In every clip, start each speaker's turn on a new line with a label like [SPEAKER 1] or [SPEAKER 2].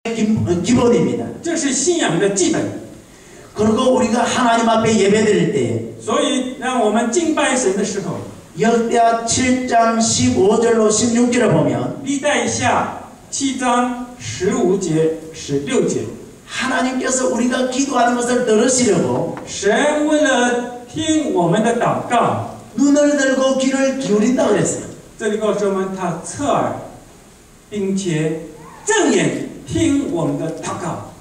[SPEAKER 1] 기본입니다.
[SPEAKER 2] 这是信仰的基本。
[SPEAKER 1] 그리고 우리가 하나님 앞에 예배드릴 때에
[SPEAKER 2] 所以让我们敬拜神的时候，
[SPEAKER 1] 역대하 7장 15절로 16절을 보면
[SPEAKER 2] 历代下7章15节、16节，
[SPEAKER 1] 하나님께서 우리가 기도하는 것을 들으시려고
[SPEAKER 2] 神为了听我们的祷告，
[SPEAKER 1] 눈을 들고 귀를 기울인다고 그랬어요.
[SPEAKER 2] 这里告诉我们他侧耳，并且正眼听我们的祷告，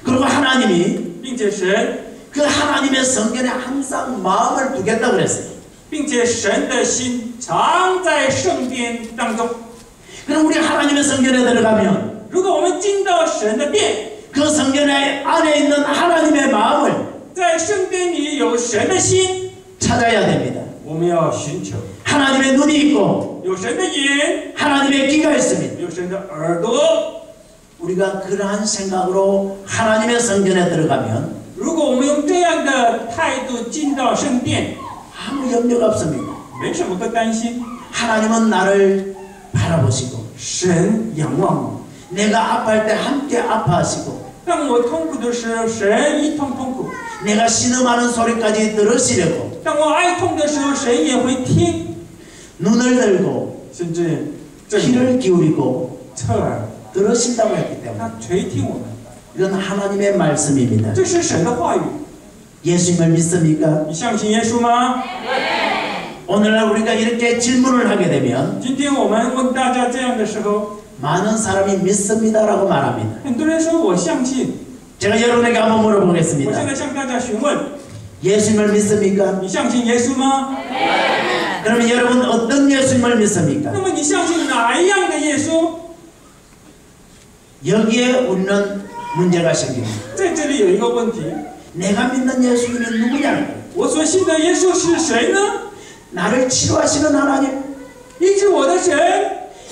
[SPEAKER 1] 그리고 하나님이
[SPEAKER 2] 并且神，
[SPEAKER 1] 그 하나님의 성전에 항상 마음을 두겠다고 그랬어요.
[SPEAKER 2] 并且神的心常在圣殿当中。
[SPEAKER 1] 그럼 우리 하나님의 성전에 들어가면
[SPEAKER 2] 如果我们进到神的殿，
[SPEAKER 1] 그 성전에 안에 있는 하나님의 마음을
[SPEAKER 2] 在圣殿里有神的心，
[SPEAKER 1] 찾아야 됩니다.
[SPEAKER 2] 我们要寻求。
[SPEAKER 1] 하나님의 눈이 있고
[SPEAKER 2] 有神的眼，
[SPEAKER 1] 하나님의 귀가 있습니다.
[SPEAKER 2] 有神的耳朵。
[SPEAKER 1] 우리가 그러한 생각으로 하나님의 성전에 들어가면
[SPEAKER 2] 如果我们用这样的态度进到圣殿，
[SPEAKER 1] 아무 염려가 없습니다.
[SPEAKER 2] 没什么可担心。
[SPEAKER 1] 하나님은 나를 바라보시고
[SPEAKER 2] 神仰望我，
[SPEAKER 1] 내가 아파할 때 함께 아파하시고
[SPEAKER 2] 当我痛苦的时候，神一同痛苦；
[SPEAKER 1] 내가 신음하는 소리까지 들으시려고
[SPEAKER 2] 当我哀痛的时候，神也会听，
[SPEAKER 1] 눈을 들고
[SPEAKER 2] 甚至正眼
[SPEAKER 1] 귀를 기울이고
[SPEAKER 2] 侧耳，
[SPEAKER 1] 들으신다고 했기 때문에
[SPEAKER 2] 他垂听我们。
[SPEAKER 1] 이건 하나님의 말씀입니다.
[SPEAKER 2] 这是神的话语。
[SPEAKER 1] 예수님을 믿습니까?
[SPEAKER 2] 你相信耶稣吗？
[SPEAKER 1] 오늘날 우리가 이렇게 질문을 하게 되면
[SPEAKER 2] 今天我们问大家这样的时候，
[SPEAKER 1] 많은 사람이 믿습니다라고 말합니다.
[SPEAKER 2] 很多人说我相信。
[SPEAKER 1] 제가 여러분에게 한번
[SPEAKER 2] 我现
[SPEAKER 1] 물어보겠습니다.
[SPEAKER 2] 在向大家询问，
[SPEAKER 1] 예수님을 믿습니까?
[SPEAKER 2] 你相信耶稣吗？
[SPEAKER 1] 그러면 여러분 어떤 예수님을 믿습니까?
[SPEAKER 2] 那么你相信哪一样的耶稣？
[SPEAKER 1] 여기에 우리는 문제가 생깁니다.
[SPEAKER 2] 在这里有一个问题，
[SPEAKER 1] 내가 믿는 예수님이 누구냐?
[SPEAKER 2] 我所信的耶稣是谁呢？
[SPEAKER 1] 나를 치료하시는 하나님,
[SPEAKER 2] 医治我的神，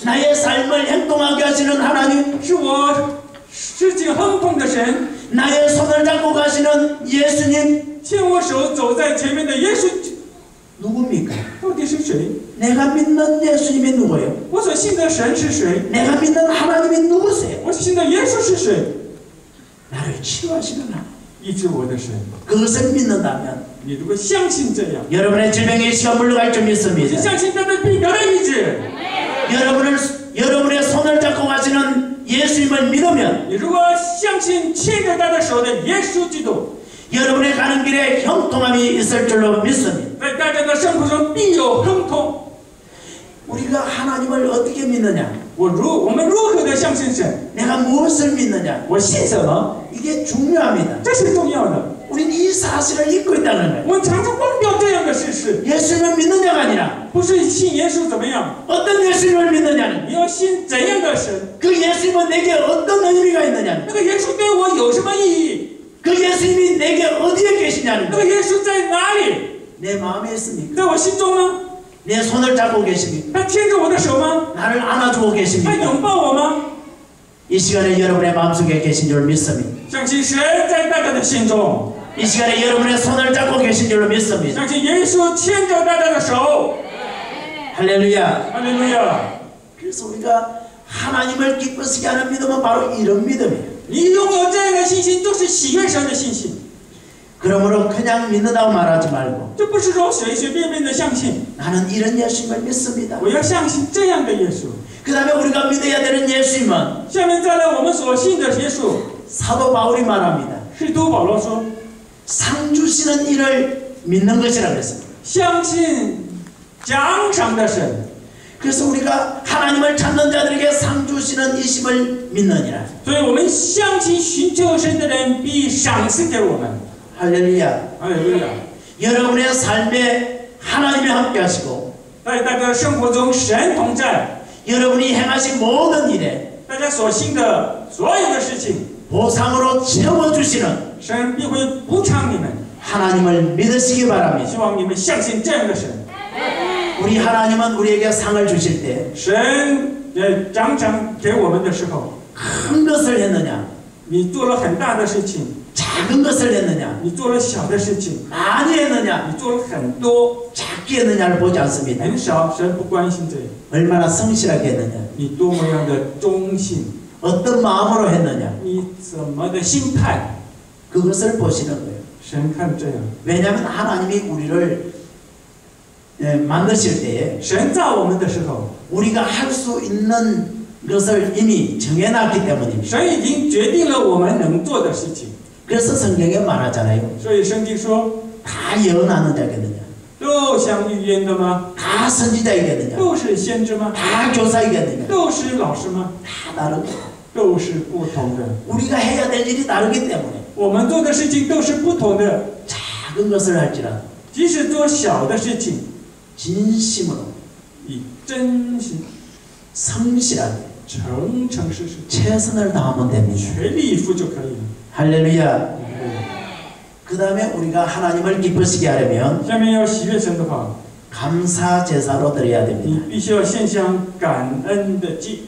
[SPEAKER 1] 나의 삶을 행동하게 하시는 하나님,
[SPEAKER 2] 是我事情亨通的神，
[SPEAKER 1] 나의 손을 잡고 가시는 예수님,
[SPEAKER 2] 牵我手走在前面的耶稣，
[SPEAKER 1] 누굽니까?
[SPEAKER 2] 到底是谁？
[SPEAKER 1] 내가 믿는 예수님이 누구예요?
[SPEAKER 2] 我所信的神是谁？
[SPEAKER 1] 내가 믿는 하나님이 누구세요?
[SPEAKER 2] 我所信的耶稣是谁？
[SPEAKER 1] 나를 치료하시는 하나님.
[SPEAKER 2] 医治我的神。
[SPEAKER 1] 그것을 믿는다면
[SPEAKER 2] 你如果相信这样，
[SPEAKER 1] 여러분의 질병의 시간 물러갈 줄
[SPEAKER 2] 你
[SPEAKER 1] 믿습니다.
[SPEAKER 2] 相信他的病得了医治。
[SPEAKER 1] 여러분의 손을 잡고 가시는 예수님을 믿으면
[SPEAKER 2] 你如果相信牵着他的手的耶稣基督，
[SPEAKER 1] 여러분의 가는 길에 형통함이 있을 줄로 믿습니다.
[SPEAKER 2] 在大家的生活中必有亨通。
[SPEAKER 1] 우리가 하나님을 어떻게 믿느냐?
[SPEAKER 2] 我们如何的相信神？
[SPEAKER 1] 내가 무엇을 믿느냐?
[SPEAKER 2] 我信什么？
[SPEAKER 1] 이게 중요합니다.
[SPEAKER 2] 这是重要的。
[SPEAKER 1] 우리는 이 사실을 잊고 있다는 거예요.
[SPEAKER 2] 我们常常忘掉这样的事实，
[SPEAKER 1] 예수님을 믿느냐가 아니라
[SPEAKER 2] 不是信耶稣怎么样，
[SPEAKER 1] 어떤 예수님을 믿느냐는
[SPEAKER 2] 你要信怎样的神？
[SPEAKER 1] 그 예수님은 내게 어떤 의미가 있느냐는
[SPEAKER 2] 那个耶稣对我有什么意义？
[SPEAKER 1] 그 예수님이 내게 어디에 계시냐는
[SPEAKER 2] 那个
[SPEAKER 1] 거예요.
[SPEAKER 2] 耶稣在哪里？
[SPEAKER 1] 내 마음에 있습니까?
[SPEAKER 2] 在我心中吗？
[SPEAKER 1] 내 손을 잡고 계십니까?
[SPEAKER 2] 他牵着我的手吗？
[SPEAKER 1] 나를 안아주고
[SPEAKER 2] 他
[SPEAKER 1] 계십니까?
[SPEAKER 2] 拥抱我吗？
[SPEAKER 1] 이 시간에 여러분의 마음속에 계신 줄 믿습니다.
[SPEAKER 2] 相信神在大家的心中，
[SPEAKER 1] 이 시간에 여러분의 손을 잡고 계신 줄로 믿습니다.
[SPEAKER 2] 相信耶稣牵着大家的手。
[SPEAKER 1] 할렐루야.
[SPEAKER 2] 哈利路亚！
[SPEAKER 1] 그래서 우리가 하나님을 기쁘시게 하는 믿음은 바로 이런 믿음이에요.
[SPEAKER 2] 你拥有这样的信心，就是喜悦神的信心。
[SPEAKER 1] 그러므로 그냥 믿는다고 말하지 말고
[SPEAKER 2] 这不是说随随便便的相信，
[SPEAKER 1] 나는 이런 예수님을 믿습니다.
[SPEAKER 2] 我要相信这样的耶稣。
[SPEAKER 1] 그 다음에 우리가 믿어야 되는 예수님은
[SPEAKER 2] 下面再来我们所信的耶稣，
[SPEAKER 1] 사도 바울이 말합니다.
[SPEAKER 2] 使徒保罗说，
[SPEAKER 1] 상 주시는 이를 믿는 것이라고 했습니다.
[SPEAKER 2] 相信奖赏的神。
[SPEAKER 1] 그래서 우리가 하나님을 찾는 자들에게 상 주시는 이 심을 믿느니라.
[SPEAKER 2] 所以我们相信寻求神的人必赏赐给我们。
[SPEAKER 1] 할렐루야.
[SPEAKER 2] 哈利路亚！
[SPEAKER 1] 여러분의 삶에 하나님이 함께 하시고
[SPEAKER 2] 在大家生活中，神同在，
[SPEAKER 1] 여러분이 행하신 모든 일에
[SPEAKER 2] 大家所信的所有的事情，
[SPEAKER 1] 보상으로 채워주시는
[SPEAKER 2] 神必会补偿你们。
[SPEAKER 1] 하나님을 믿으시기 바랍니다.
[SPEAKER 2] 希望你们相信这样的神。
[SPEAKER 1] 우리 하나님은 우리에게 상을 주실 때
[SPEAKER 2] 神奖赏给我们的时候，
[SPEAKER 1] 큰 것을 했느냐
[SPEAKER 2] 你做了很大的事情，
[SPEAKER 1] 작은 것을 했느냐
[SPEAKER 2] 你做了小的事情，
[SPEAKER 1] 많이 했느냐
[SPEAKER 2] 你做了很多，
[SPEAKER 1] 작게 했느냐를 보지 않습니다.
[SPEAKER 2] 很少，神不关心这个。
[SPEAKER 1] 얼마나 성실하게 했느냐
[SPEAKER 2] 你多么样的忠信，
[SPEAKER 1] 어떤 마음으로 했느냐
[SPEAKER 2] 你怎么的心态？
[SPEAKER 1] 그것을 보시는 거예요.
[SPEAKER 2] 神看这样，
[SPEAKER 1] 왜냐하면 하나님이 우리를 만드실 때에
[SPEAKER 2] 神造我们的时候，
[SPEAKER 1] 우리가 할 수 있는 것을 이미 정해놨기 때문입니다.
[SPEAKER 2] 神已经决定了我们能做的事情。
[SPEAKER 1] 그래서 성경에 말하잖아요.
[SPEAKER 2] 所以圣经说，
[SPEAKER 1] 다 예언하는 자겠느냐
[SPEAKER 2] 都像预言的吗？
[SPEAKER 1] 다 선지자이겠느냐
[SPEAKER 2] 都是先知吗？
[SPEAKER 1] 다 교사이겠느냐
[SPEAKER 2] 都是老师吗？
[SPEAKER 1] 다 다른 거예요.
[SPEAKER 2] 都是不同的。
[SPEAKER 1] 우리가 해야 될 일이 다르기 때문에
[SPEAKER 2] 我们做的事情都是不同的，
[SPEAKER 1] 작은 것을 할지라도
[SPEAKER 2] 即使做小的事情，
[SPEAKER 1] 진심으로
[SPEAKER 2] 以真心、
[SPEAKER 1] 성실하게
[SPEAKER 2] 诚实实、
[SPEAKER 1] 최선을 다하면 됩니다.
[SPEAKER 2] 全力以赴就可以了。
[SPEAKER 1] 할렐루야. 그 다음에 우리가 하나님을 기쁘시게 하려면
[SPEAKER 2] 下面要喜悦神的话，
[SPEAKER 1] 감사 제사로 드려야
[SPEAKER 2] 你
[SPEAKER 1] 됩니다.
[SPEAKER 2] 必须要献上感恩的祭。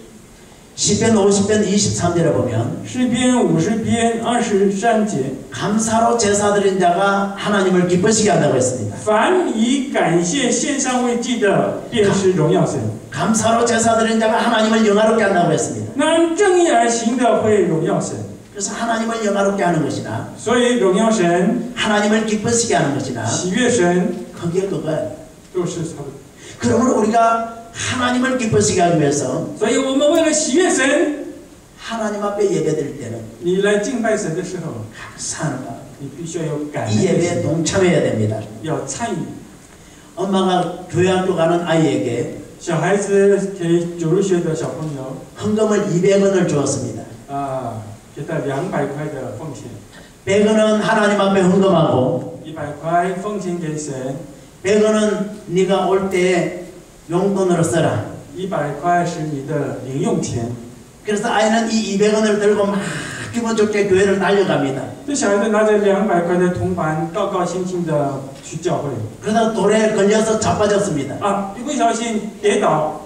[SPEAKER 1] 시편 50편 23절에 보면
[SPEAKER 2] 诗篇50篇23节，
[SPEAKER 1] 감사로 제사 드린 자가 하나님을 기쁘시게 한다고 했습니다.
[SPEAKER 2] 凡以感谢献上为祭的，便是荣耀神；
[SPEAKER 1] 감사로 제사 드린 자가 하나님을 영화롭게 한다고 했습니다.
[SPEAKER 2] 那按正义而行的会荣耀神。
[SPEAKER 1] 그래서 하나님을 영화롭게 하는 것이나
[SPEAKER 2] 所以荣耀神、
[SPEAKER 1] 하나님을 기쁘시게 하는 것이나
[SPEAKER 2] 喜悦神
[SPEAKER 1] 그게 그거예요.
[SPEAKER 2] 都是差不多。
[SPEAKER 1] 그러므로 우리가 하나님을 기쁘시게 하기 위해서
[SPEAKER 2] 所以我们为了喜悦神，
[SPEAKER 1] 하나님 앞에 예배드릴 때는
[SPEAKER 2] 你来敬拜神的时候，
[SPEAKER 1] 감사하는 마음
[SPEAKER 2] 你必须要有感恩
[SPEAKER 1] 이
[SPEAKER 2] 的
[SPEAKER 1] 예배에
[SPEAKER 2] 心，
[SPEAKER 1] 동참해야 됩니다.
[SPEAKER 2] 要参与。
[SPEAKER 1] 엄마가 교회 학교 가는 아이에게
[SPEAKER 2] 小孩子给九入学的小朋友
[SPEAKER 1] 헌금을 200원을 주었습니다.
[SPEAKER 2] 给他200块的奉献，
[SPEAKER 1] 100원은 하나님 앞에 헌금하고
[SPEAKER 2] 100块奉献给神，
[SPEAKER 1] 100원은 네가 올 때 용돈으로 써라.
[SPEAKER 2] 100块是你的零用钱。
[SPEAKER 1] 그래서 아이는 이 200원을 들고 막 기분 좋게 교회를 달려갑니다.
[SPEAKER 2] 这小孩子拿着200块的铜板，高高兴兴的去教会。
[SPEAKER 1] 그러다 돌에 걸려서 자빠졌습니다.
[SPEAKER 2] 一不小心跌倒，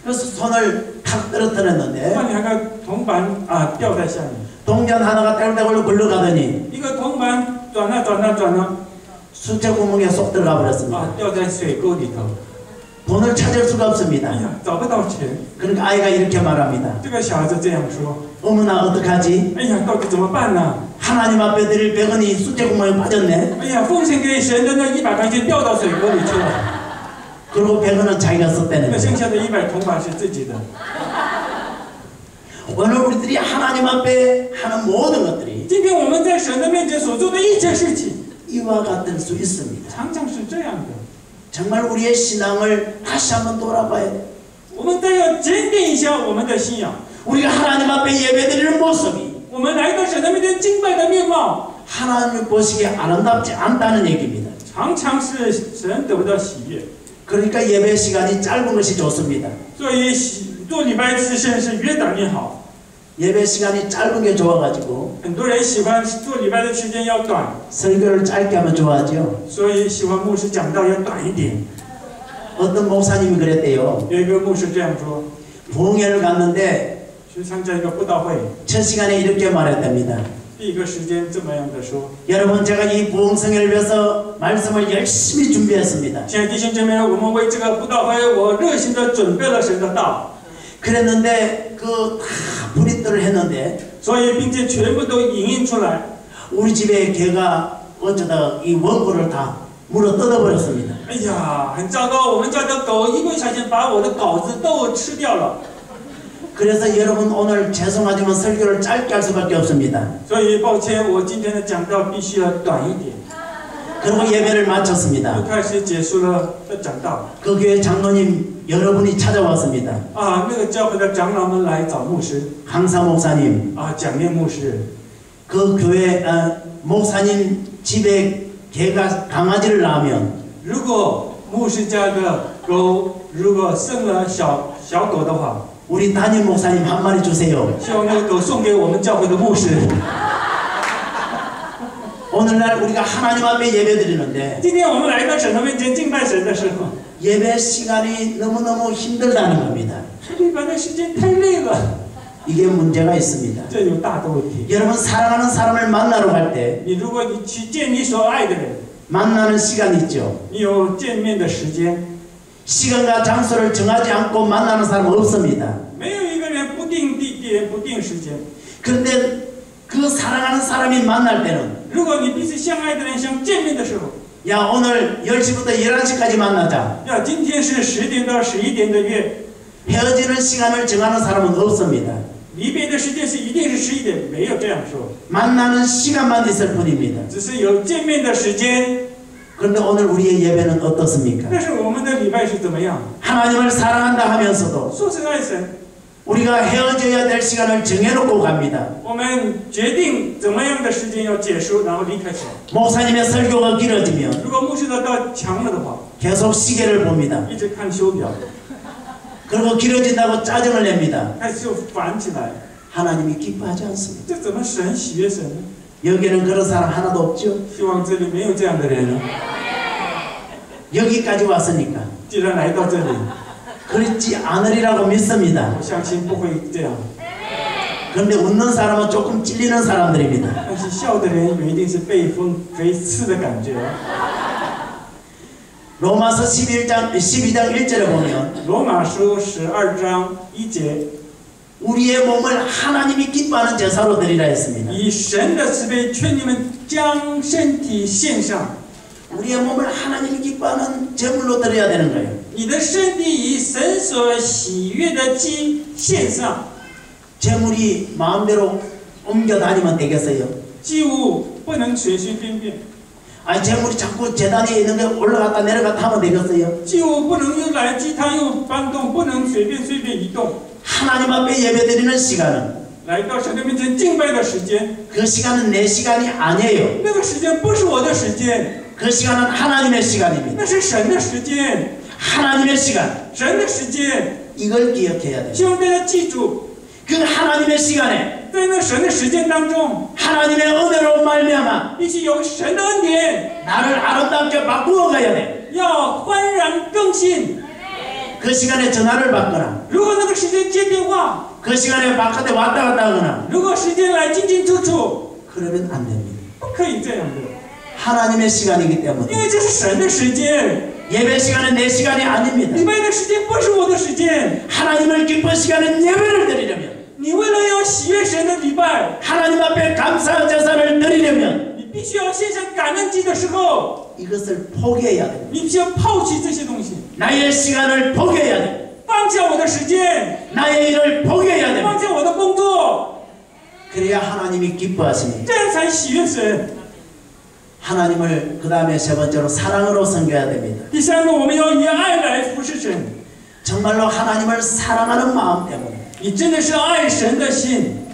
[SPEAKER 1] 그래서 손을 탁 떨어뜨렸는데
[SPEAKER 2] 那2个铜板掉在下面，
[SPEAKER 1] 동전 하나가 떼굴떼굴 굴러가더니
[SPEAKER 2] 一个铜板转了，
[SPEAKER 1] 수채 구멍에 쏙 들어가 버렸습니다.
[SPEAKER 2] 掉在水沟里头。
[SPEAKER 1] 돈을 찾을 수가 없습니다.
[SPEAKER 2] 哎呀，找不到钱。
[SPEAKER 1] 그러니까 아이가 이렇게 말합니다.
[SPEAKER 2] 这个小孩子这样说：
[SPEAKER 1] 어머나 어떡하지?
[SPEAKER 2] 哎呀，到底怎么办呢？
[SPEAKER 1] 하나님 앞에 드릴 100원이 수채 구멍에 빠졌네.
[SPEAKER 2] 哎呀，奉献给神的那100块钱掉到水沟里去了，
[SPEAKER 1] 그리고 100원은 자기가 썼다는
[SPEAKER 2] 那剩
[SPEAKER 1] 거예요.
[SPEAKER 2] 下的100铜板是自己的。
[SPEAKER 1] 오늘 우리들이 하나님 앞에 하는 모든 것들이
[SPEAKER 2] 今天我们在神的面前所做的一切事情，
[SPEAKER 1] 이와 같을 수 있습니다.
[SPEAKER 2] 常常是这样的。
[SPEAKER 1] 정말 우리의 신앙을 다시 한번 돌아봐야 돼요.
[SPEAKER 2] 我们都要检点一下我们的信仰。
[SPEAKER 1] 우리가 하나님 앞에 예배드리는 모습이
[SPEAKER 2] 我们来到神的面前敬拜的面貌，
[SPEAKER 1] 하나님 보시기에 아름답지 않다는 얘기입니다.
[SPEAKER 2] 常常是神得不到喜悦。
[SPEAKER 1] 그러니까 예배 시간이 짧은 것이 좋습니다.
[SPEAKER 2] 所以做礼拜之前是越短越好。
[SPEAKER 1] 예배 시간이 짧은 게 좋아가지고
[SPEAKER 2] 很多人喜欢做礼拜的时间要短，
[SPEAKER 1] 설교를 짧게 하면 좋아하죠.
[SPEAKER 2] 所以喜欢牧师讲道要短一点。
[SPEAKER 1] 어떤 목사님이 그랬대요.
[SPEAKER 2] 有一个牧师这样说，
[SPEAKER 1] 부흥회를 갔는데
[SPEAKER 2] 去参加一个布道会，
[SPEAKER 1] 첫 시간에 이렇게 말했답니다.
[SPEAKER 2] 第一个时间这么样的说：
[SPEAKER 1] 여러분 제가 이 부흥성회를 위해서 말씀을 열심히 준비했습니다.
[SPEAKER 2] 亲爱的弟兄姐妹，我们为这个布道会，我热心的准备了神的道，
[SPEAKER 1] 그랬는데 그 다 브리트를 했는데
[SPEAKER 2] 所以并且全部都影印出来。
[SPEAKER 1] 우리 집에 개가 어쩌다 이 원고를 다 물어 뜯어버렸습니다.
[SPEAKER 2] 哎呀，很糟糕！我们家的狗一不小心把我的稿子都吃掉了。
[SPEAKER 1] 그래서 여러분 오늘 죄송하지만 설교를 짧게 할 수밖에 없습니다.
[SPEAKER 2] 所以抱歉，我今天的讲道必须要短一点。
[SPEAKER 1] 그리고 예배를
[SPEAKER 2] 就
[SPEAKER 1] 마쳤습니다.
[SPEAKER 2] 开始结束了的讲道。
[SPEAKER 1] 그 교회 장로님 여러분이 찾아왔습니다.
[SPEAKER 2] 那个教会的长老们来找牧师。
[SPEAKER 1] 강사 목사님,
[SPEAKER 2] 蒋面牧师。
[SPEAKER 1] 그 교회 목사님 집에 개가 강아지를 낳으면
[SPEAKER 2] 如果牧师家的狗如果生了小狗的话，
[SPEAKER 1] 우리 담임 목사님 한 마리 주세요.
[SPEAKER 2] 希望那个狗送给我们教会的牧师。
[SPEAKER 1] 오늘날 우리가 하나님 앞에 예배드리는데
[SPEAKER 2] 今天我们来到神的面前敬拜神的时候，
[SPEAKER 1] 예배 시간이 너무너무 힘들다는 겁니다.
[SPEAKER 2] 礼拜的时间太累了，
[SPEAKER 1] 이게 문제가 있습니다.
[SPEAKER 2] 这有大的问题。
[SPEAKER 1] 여러분 사랑하는 사람을 만나러 갈 때
[SPEAKER 2] 如果你去见你所爱的人，
[SPEAKER 1] 만나는 시간이 있죠.
[SPEAKER 2] 你有见面的时间，
[SPEAKER 1] 시간과 장소를 정하지 않고 만나는 사람은 없습니다.
[SPEAKER 2] 没有一个人不定地点间，不定时间。
[SPEAKER 1] 그런데 그 사랑하는 사람이 만날 때는
[SPEAKER 2] 如果你彼此相爱的人想见面的时候，
[SPEAKER 1] 야 오늘 10시부터 11시까지 만나자.
[SPEAKER 2] 呀，今天是10点到11点的约，
[SPEAKER 1] 헤어지는 시간을 정하는 사람은 없습니다.
[SPEAKER 2] 离别的时间是一定是11点，没有这样说，
[SPEAKER 1] 만나는 시간만 있을 뿐입니다.
[SPEAKER 2] 只是有见面的时间。
[SPEAKER 1] 그런데 오늘 우리의 예배는 어떻습니까?
[SPEAKER 2] 但是我们的礼拜是怎么样？
[SPEAKER 1] 하나님을 사랑한다 하면서도
[SPEAKER 2] 说是爱神，
[SPEAKER 1] 우리가 헤어져야 될 시간을 정해놓고 갑니다.
[SPEAKER 2] 我们决定怎么样的时间要结束，然后离开神。
[SPEAKER 1] 목사님의 설교가 길어지면
[SPEAKER 2] 如果牧师的道强了的话，
[SPEAKER 1] 계속 시계를 봅니다.
[SPEAKER 2] 一直看手表，
[SPEAKER 1] 그리고 길어진다고 짜증을 냅니다.
[SPEAKER 2] 开始就烦起来。
[SPEAKER 1] 하나님이 기뻐하지 않습니다.
[SPEAKER 2] 这怎么神喜悦神呢？
[SPEAKER 1] 여기는 그런 사람 하나도 없죠.
[SPEAKER 2] 希望这里没有这样的人呢。
[SPEAKER 1] 여기까지 왔으니까
[SPEAKER 2] 既然来到这里，
[SPEAKER 1] 그렇지 않으리라고 믿습니다.
[SPEAKER 2] 我相信不会这样。
[SPEAKER 1] 그런데 웃는 사람은 조금 찔리는 사람들입니다.
[SPEAKER 2] 但是笑的人有一定是被风吹刺的感觉。
[SPEAKER 1] 로마서 12장 1절에 보면
[SPEAKER 2] 罗马书12章1节，
[SPEAKER 1] 우리의 몸을 하나님이 기뻐하는 제사로 드리라 했습니다.
[SPEAKER 2] 以神的慈悲劝你们将身体献上，
[SPEAKER 1] 우리의 몸을 하나님이 기뻐하는 제물로 드려야 되는 거예요.
[SPEAKER 2] 你的身体以神所喜悦的祭献上。
[SPEAKER 1] 제물이 마음대로 옮겨 다니면 되겠어요?
[SPEAKER 2] 祭物不能随随便便，
[SPEAKER 1] 아니 제물이 자꾸 제단 위에 있는 게 올라갔다 내려갔다 하면 되겠어요?
[SPEAKER 2] 祭物不能又来祭坛又搬动，不能随便移动。
[SPEAKER 1] 하나님 앞에 예배드리는 시간은
[SPEAKER 2] 来到神的面前敬拜的时间，
[SPEAKER 1] 그 시간은 내 시간이 아니에요.
[SPEAKER 2] 那个时间不是我的时间，
[SPEAKER 1] 그 시간은 하나님의 시간입니다.
[SPEAKER 2] 那是神的时间，
[SPEAKER 1] 하나님의 시간.
[SPEAKER 2] 神的时间。
[SPEAKER 1] 이걸 기억해야 돼요.
[SPEAKER 2] 希望大家记住，
[SPEAKER 1] 그 하나님의 시간에
[SPEAKER 2] 在那神的时间当中，
[SPEAKER 1] 하나님의 은혜로 말미암아
[SPEAKER 2] 必须有神的恩典，
[SPEAKER 1] 나를 아름답게 바꾸어 가야 돼.
[SPEAKER 2] 要焕然更新。
[SPEAKER 1] 그 시간에 전화를 받거나
[SPEAKER 2] 如果那个时间接电话，
[SPEAKER 1] 그 시간에 바깥에 왔다 갔다 하거나
[SPEAKER 2] 如果时间来进进出出，
[SPEAKER 1] 그러면 안 됩니다.
[SPEAKER 2] 不可以这样的，
[SPEAKER 1] 하나님의 시간이기 때문에
[SPEAKER 2] 因为这是神的时间，
[SPEAKER 1] 예배 시간은 내 시간이 아닙니다.
[SPEAKER 2] 礼拜的时间不是我的时间。
[SPEAKER 1] 하나님을 기쁜 시간은 예배를 드리려면
[SPEAKER 2] 你为了要喜悦神的礼拜，
[SPEAKER 1] 하나님 앞에 감사 제사를 드리려면
[SPEAKER 2] 你必须要献上感恩祭的时候，
[SPEAKER 1] 이것을 포기해야 됩니다.
[SPEAKER 2] 你必须要抛弃这些东西，
[SPEAKER 1] 나의 시간을 포기해야 됩니다.
[SPEAKER 2] 放下我的时间，
[SPEAKER 1] 나의 일을 포기해야 됩니다.
[SPEAKER 2] 放下我的工作，
[SPEAKER 1] 그래야 하나님이 기뻐하십니다.
[SPEAKER 2] 这样才喜悦神。
[SPEAKER 1] 하나님을 그 다음에 세 번째로 사랑으로 섬겨야 됩니다.
[SPEAKER 2] 第三个，我们要以爱来服侍神。
[SPEAKER 1] 정말로 하나님을 사랑하는 마음 때문에
[SPEAKER 2] 你真的是爱神的心，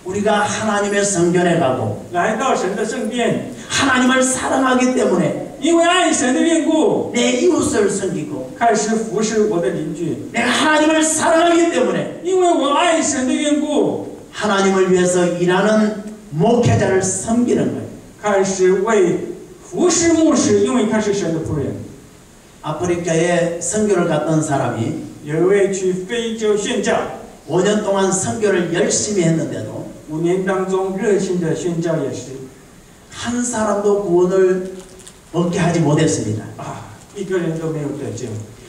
[SPEAKER 1] 우리가 하나님의 성전에 가고
[SPEAKER 2] 来到神的圣殿，
[SPEAKER 1] 하나님을 사랑하기 때문에
[SPEAKER 2] 因为爱神的缘故，
[SPEAKER 1] 내 이웃을 섬기고
[SPEAKER 2] 开始服侍我的邻居。
[SPEAKER 1] 내가 하나님을 사랑하기 때문에
[SPEAKER 2] 因为我爱神的缘故，
[SPEAKER 1] 하나님을 위해서 일하는 목회자를 섬기는 거예요.
[SPEAKER 2] 开始为服侍牧师，因为他是神的仆人。
[SPEAKER 1] 아프리카에 선교를 갔던 사람이
[SPEAKER 2] 有一位去非洲宣教，
[SPEAKER 1] 5년 동안 선교를 열심히 했는데도
[SPEAKER 2] 5年当中热心的宣教也是
[SPEAKER 1] 한 사람도 구원을 얻게 하지 못했습니다.
[SPEAKER 2] 啊，一个人都没有得救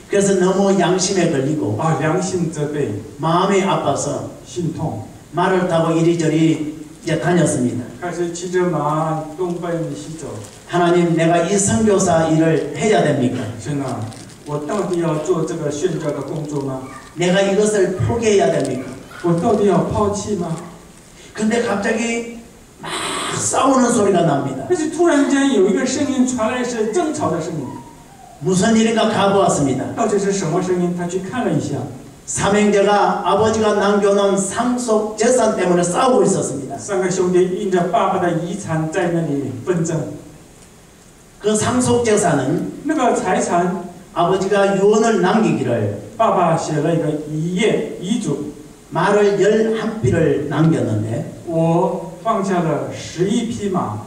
[SPEAKER 1] 그래서 너무 양심에 걸리고
[SPEAKER 2] 啊，良心责备，
[SPEAKER 1] 마음이 아파서
[SPEAKER 2] 心痛，
[SPEAKER 1] 말을 타고 이리저리 이제 다녔습니다.
[SPEAKER 2] 开始骑着马东奔西走。
[SPEAKER 1] 하나님, 내가 이 선교사 일을 해야 됩니까?
[SPEAKER 2] 神啊，我到底要做这个宣教的工作吗？
[SPEAKER 1] 내가 이것을 포기해야 됩니까?
[SPEAKER 2] 我到底要抛弃吗？
[SPEAKER 1] 근데 갑자기 막 싸우는 소리가 납니다.
[SPEAKER 2] 但是突然间有一个声音传来，是争吵的声音。
[SPEAKER 1] 무슨 일인가 가보았습니다.
[SPEAKER 2] 到底是什么声音？他去看了一下，
[SPEAKER 1] 삼형제가 아버지가 남겨놓은 상속 재산 때문에 싸우고 있었습니다.
[SPEAKER 2] 三个兄弟因着爸爸的遗产在那里纷争。
[SPEAKER 1] 그 상속 재산은
[SPEAKER 2] 那个财产，
[SPEAKER 1] 아버지가 유언을 남기기를
[SPEAKER 2] 爸爸写了一个遗嘱，
[SPEAKER 1] 말을 11匹를 남겼는데
[SPEAKER 2] 我放下了11匹马。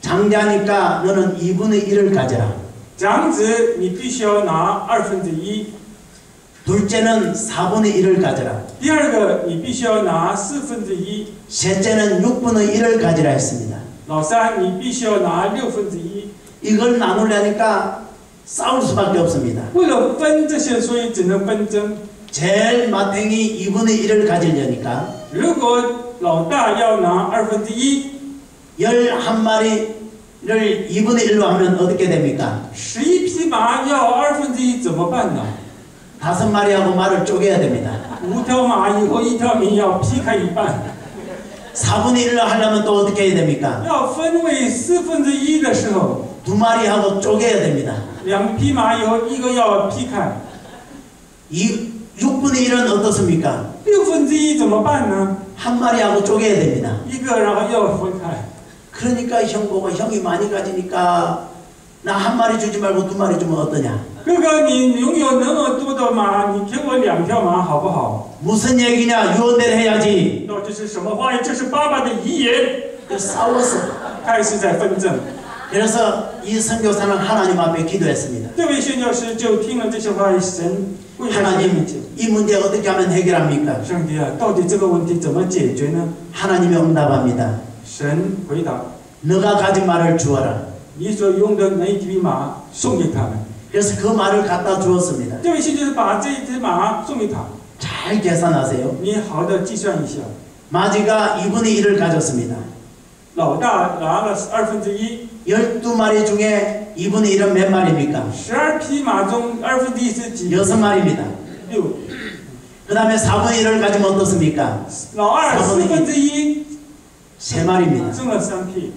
[SPEAKER 1] 장자니까 너는 2분의 1을 가져라.
[SPEAKER 2] 长子，你必须要拿1/2。
[SPEAKER 1] 둘째는 4분의 1을 가져라.
[SPEAKER 2] 第二个，你必须要拿1/4。
[SPEAKER 1] 셋째는 6분의 1을 가지라 했습니다.
[SPEAKER 2] 老三，你必须要拿1/6。
[SPEAKER 1] 이걸 나누려니까 싸울 수밖에 없습니다.
[SPEAKER 2] 为了分这些，所以只能纷争。
[SPEAKER 1] 제일 마탱이 2분의 1을 가지려니까
[SPEAKER 2] 如果老大要拿1/2，
[SPEAKER 1] 11마리를 2분의 1로 하면 어떻게 됩니까?
[SPEAKER 2] 11匹马要1/2怎么办呢？
[SPEAKER 1] 5마리하고 말을 쪼개야 됩니다.
[SPEAKER 2] 5条马以后1条命要劈开一半，
[SPEAKER 1] 4분의 1을 하려면 또 어떻게 해야 됩니까?
[SPEAKER 2] 要分为1/4的时候，
[SPEAKER 1] 2마리하고 쪼개야 됩니다.
[SPEAKER 2] 2匹马以后一个要劈开，
[SPEAKER 1] 6분의 1은 어떻습니까?
[SPEAKER 2] 1/6怎么办呢？
[SPEAKER 1] 1마리하고 쪼개야 됩니다.
[SPEAKER 2] 一个然后要分开。
[SPEAKER 1] 그러니까 형 보고 형이 많이 가지니까 나 1마리 주지 말고 2마리 주면 어떠냐?
[SPEAKER 2] 哥哥，你拥有那么多的马，你给我2条马好不好？
[SPEAKER 1] 무슨 얘기냐? 유언대로 해야지.
[SPEAKER 2] 到底是什么话？这是爸爸的遗言。
[SPEAKER 1] 싸웠어.
[SPEAKER 2] 开始在纷争。
[SPEAKER 1] 그래서 이 선교사는 하나님 앞에 기도했습니다.
[SPEAKER 2] 这位宣教师就听了这些话，神为他
[SPEAKER 1] 하나님, 이 문제 어떻게 하면 해결합니까?
[SPEAKER 2] 上帝啊，到底这个问题怎么解决呢？
[SPEAKER 1] 하나님이 응답합니다.
[SPEAKER 2] 神回答：
[SPEAKER 1] 너가 가진 말을 주어라.
[SPEAKER 2] 你所用的那一匹马送给他们。
[SPEAKER 1] 그래서 그 말을 갖다 주었습니다.
[SPEAKER 2] 这位宣教师把这一只马送给他，
[SPEAKER 1] 잘 계산하세요.
[SPEAKER 2] 你好的计算一下，
[SPEAKER 1] 마지가 2분의 1을 가졌습니다.
[SPEAKER 2] 老大拿了1/2，
[SPEAKER 1] 12마리 중에 2분의 1은 몇 마리입니까?
[SPEAKER 2] 12匹马中1/2是几？
[SPEAKER 1] 6마리입니다.
[SPEAKER 2] 6。
[SPEAKER 1] 그 다음에 4분의 1을 가지면 어떻습니까?
[SPEAKER 2] 老二1/4
[SPEAKER 1] 3마리입니다.
[SPEAKER 2] 剩了3匹。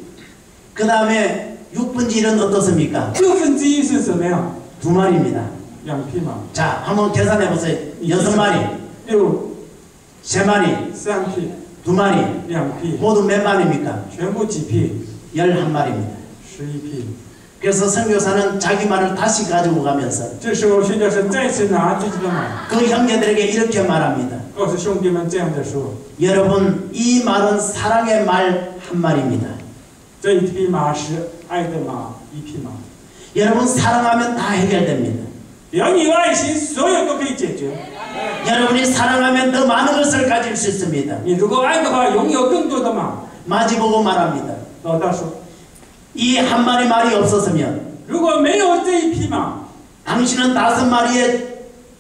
[SPEAKER 1] 그 다음에 6분의 1은 어떻습니까?
[SPEAKER 2] 1/6是什么样？
[SPEAKER 1] 2마리입니다.
[SPEAKER 2] 2匹马。
[SPEAKER 1] 자, 한번 계산해 보세요. 6마리,
[SPEAKER 2] 6
[SPEAKER 1] 3마리,
[SPEAKER 2] 3匹，
[SPEAKER 1] 2마리,
[SPEAKER 2] 2匹，
[SPEAKER 1] 모두 몇 마리입니까?
[SPEAKER 2] 全部几匹？
[SPEAKER 1] 11마리입니다.
[SPEAKER 2] 11匹。
[SPEAKER 1] 그래서 선교사는 자기 말을 다시 가지고 가면서
[SPEAKER 2] 这时候宣教师再次拿自己的马，
[SPEAKER 1] 그 형제들에게 이렇게 말합니다.
[SPEAKER 2] 告诉兄弟们这样的说：
[SPEAKER 1] 여러분, 이 말은 사랑의 말 한 마리입니다.
[SPEAKER 2] 这一匹马是爱的马，1匹马。
[SPEAKER 1] 여러분, 사랑하면 다 해결됩니다.
[SPEAKER 2] 只要你有爱心，所有都可以解决。
[SPEAKER 1] 여러분이 사랑하면 더 많은 것을 가질 수 있습니다.
[SPEAKER 2] 你如果爱的话，拥有更多的马。
[SPEAKER 1] 마지보고 말합니다.
[SPEAKER 2] 老大说，
[SPEAKER 1] 이 한 마리 말이 없었으면
[SPEAKER 2] 如果没有这一匹马，
[SPEAKER 1] 당신은 5마리의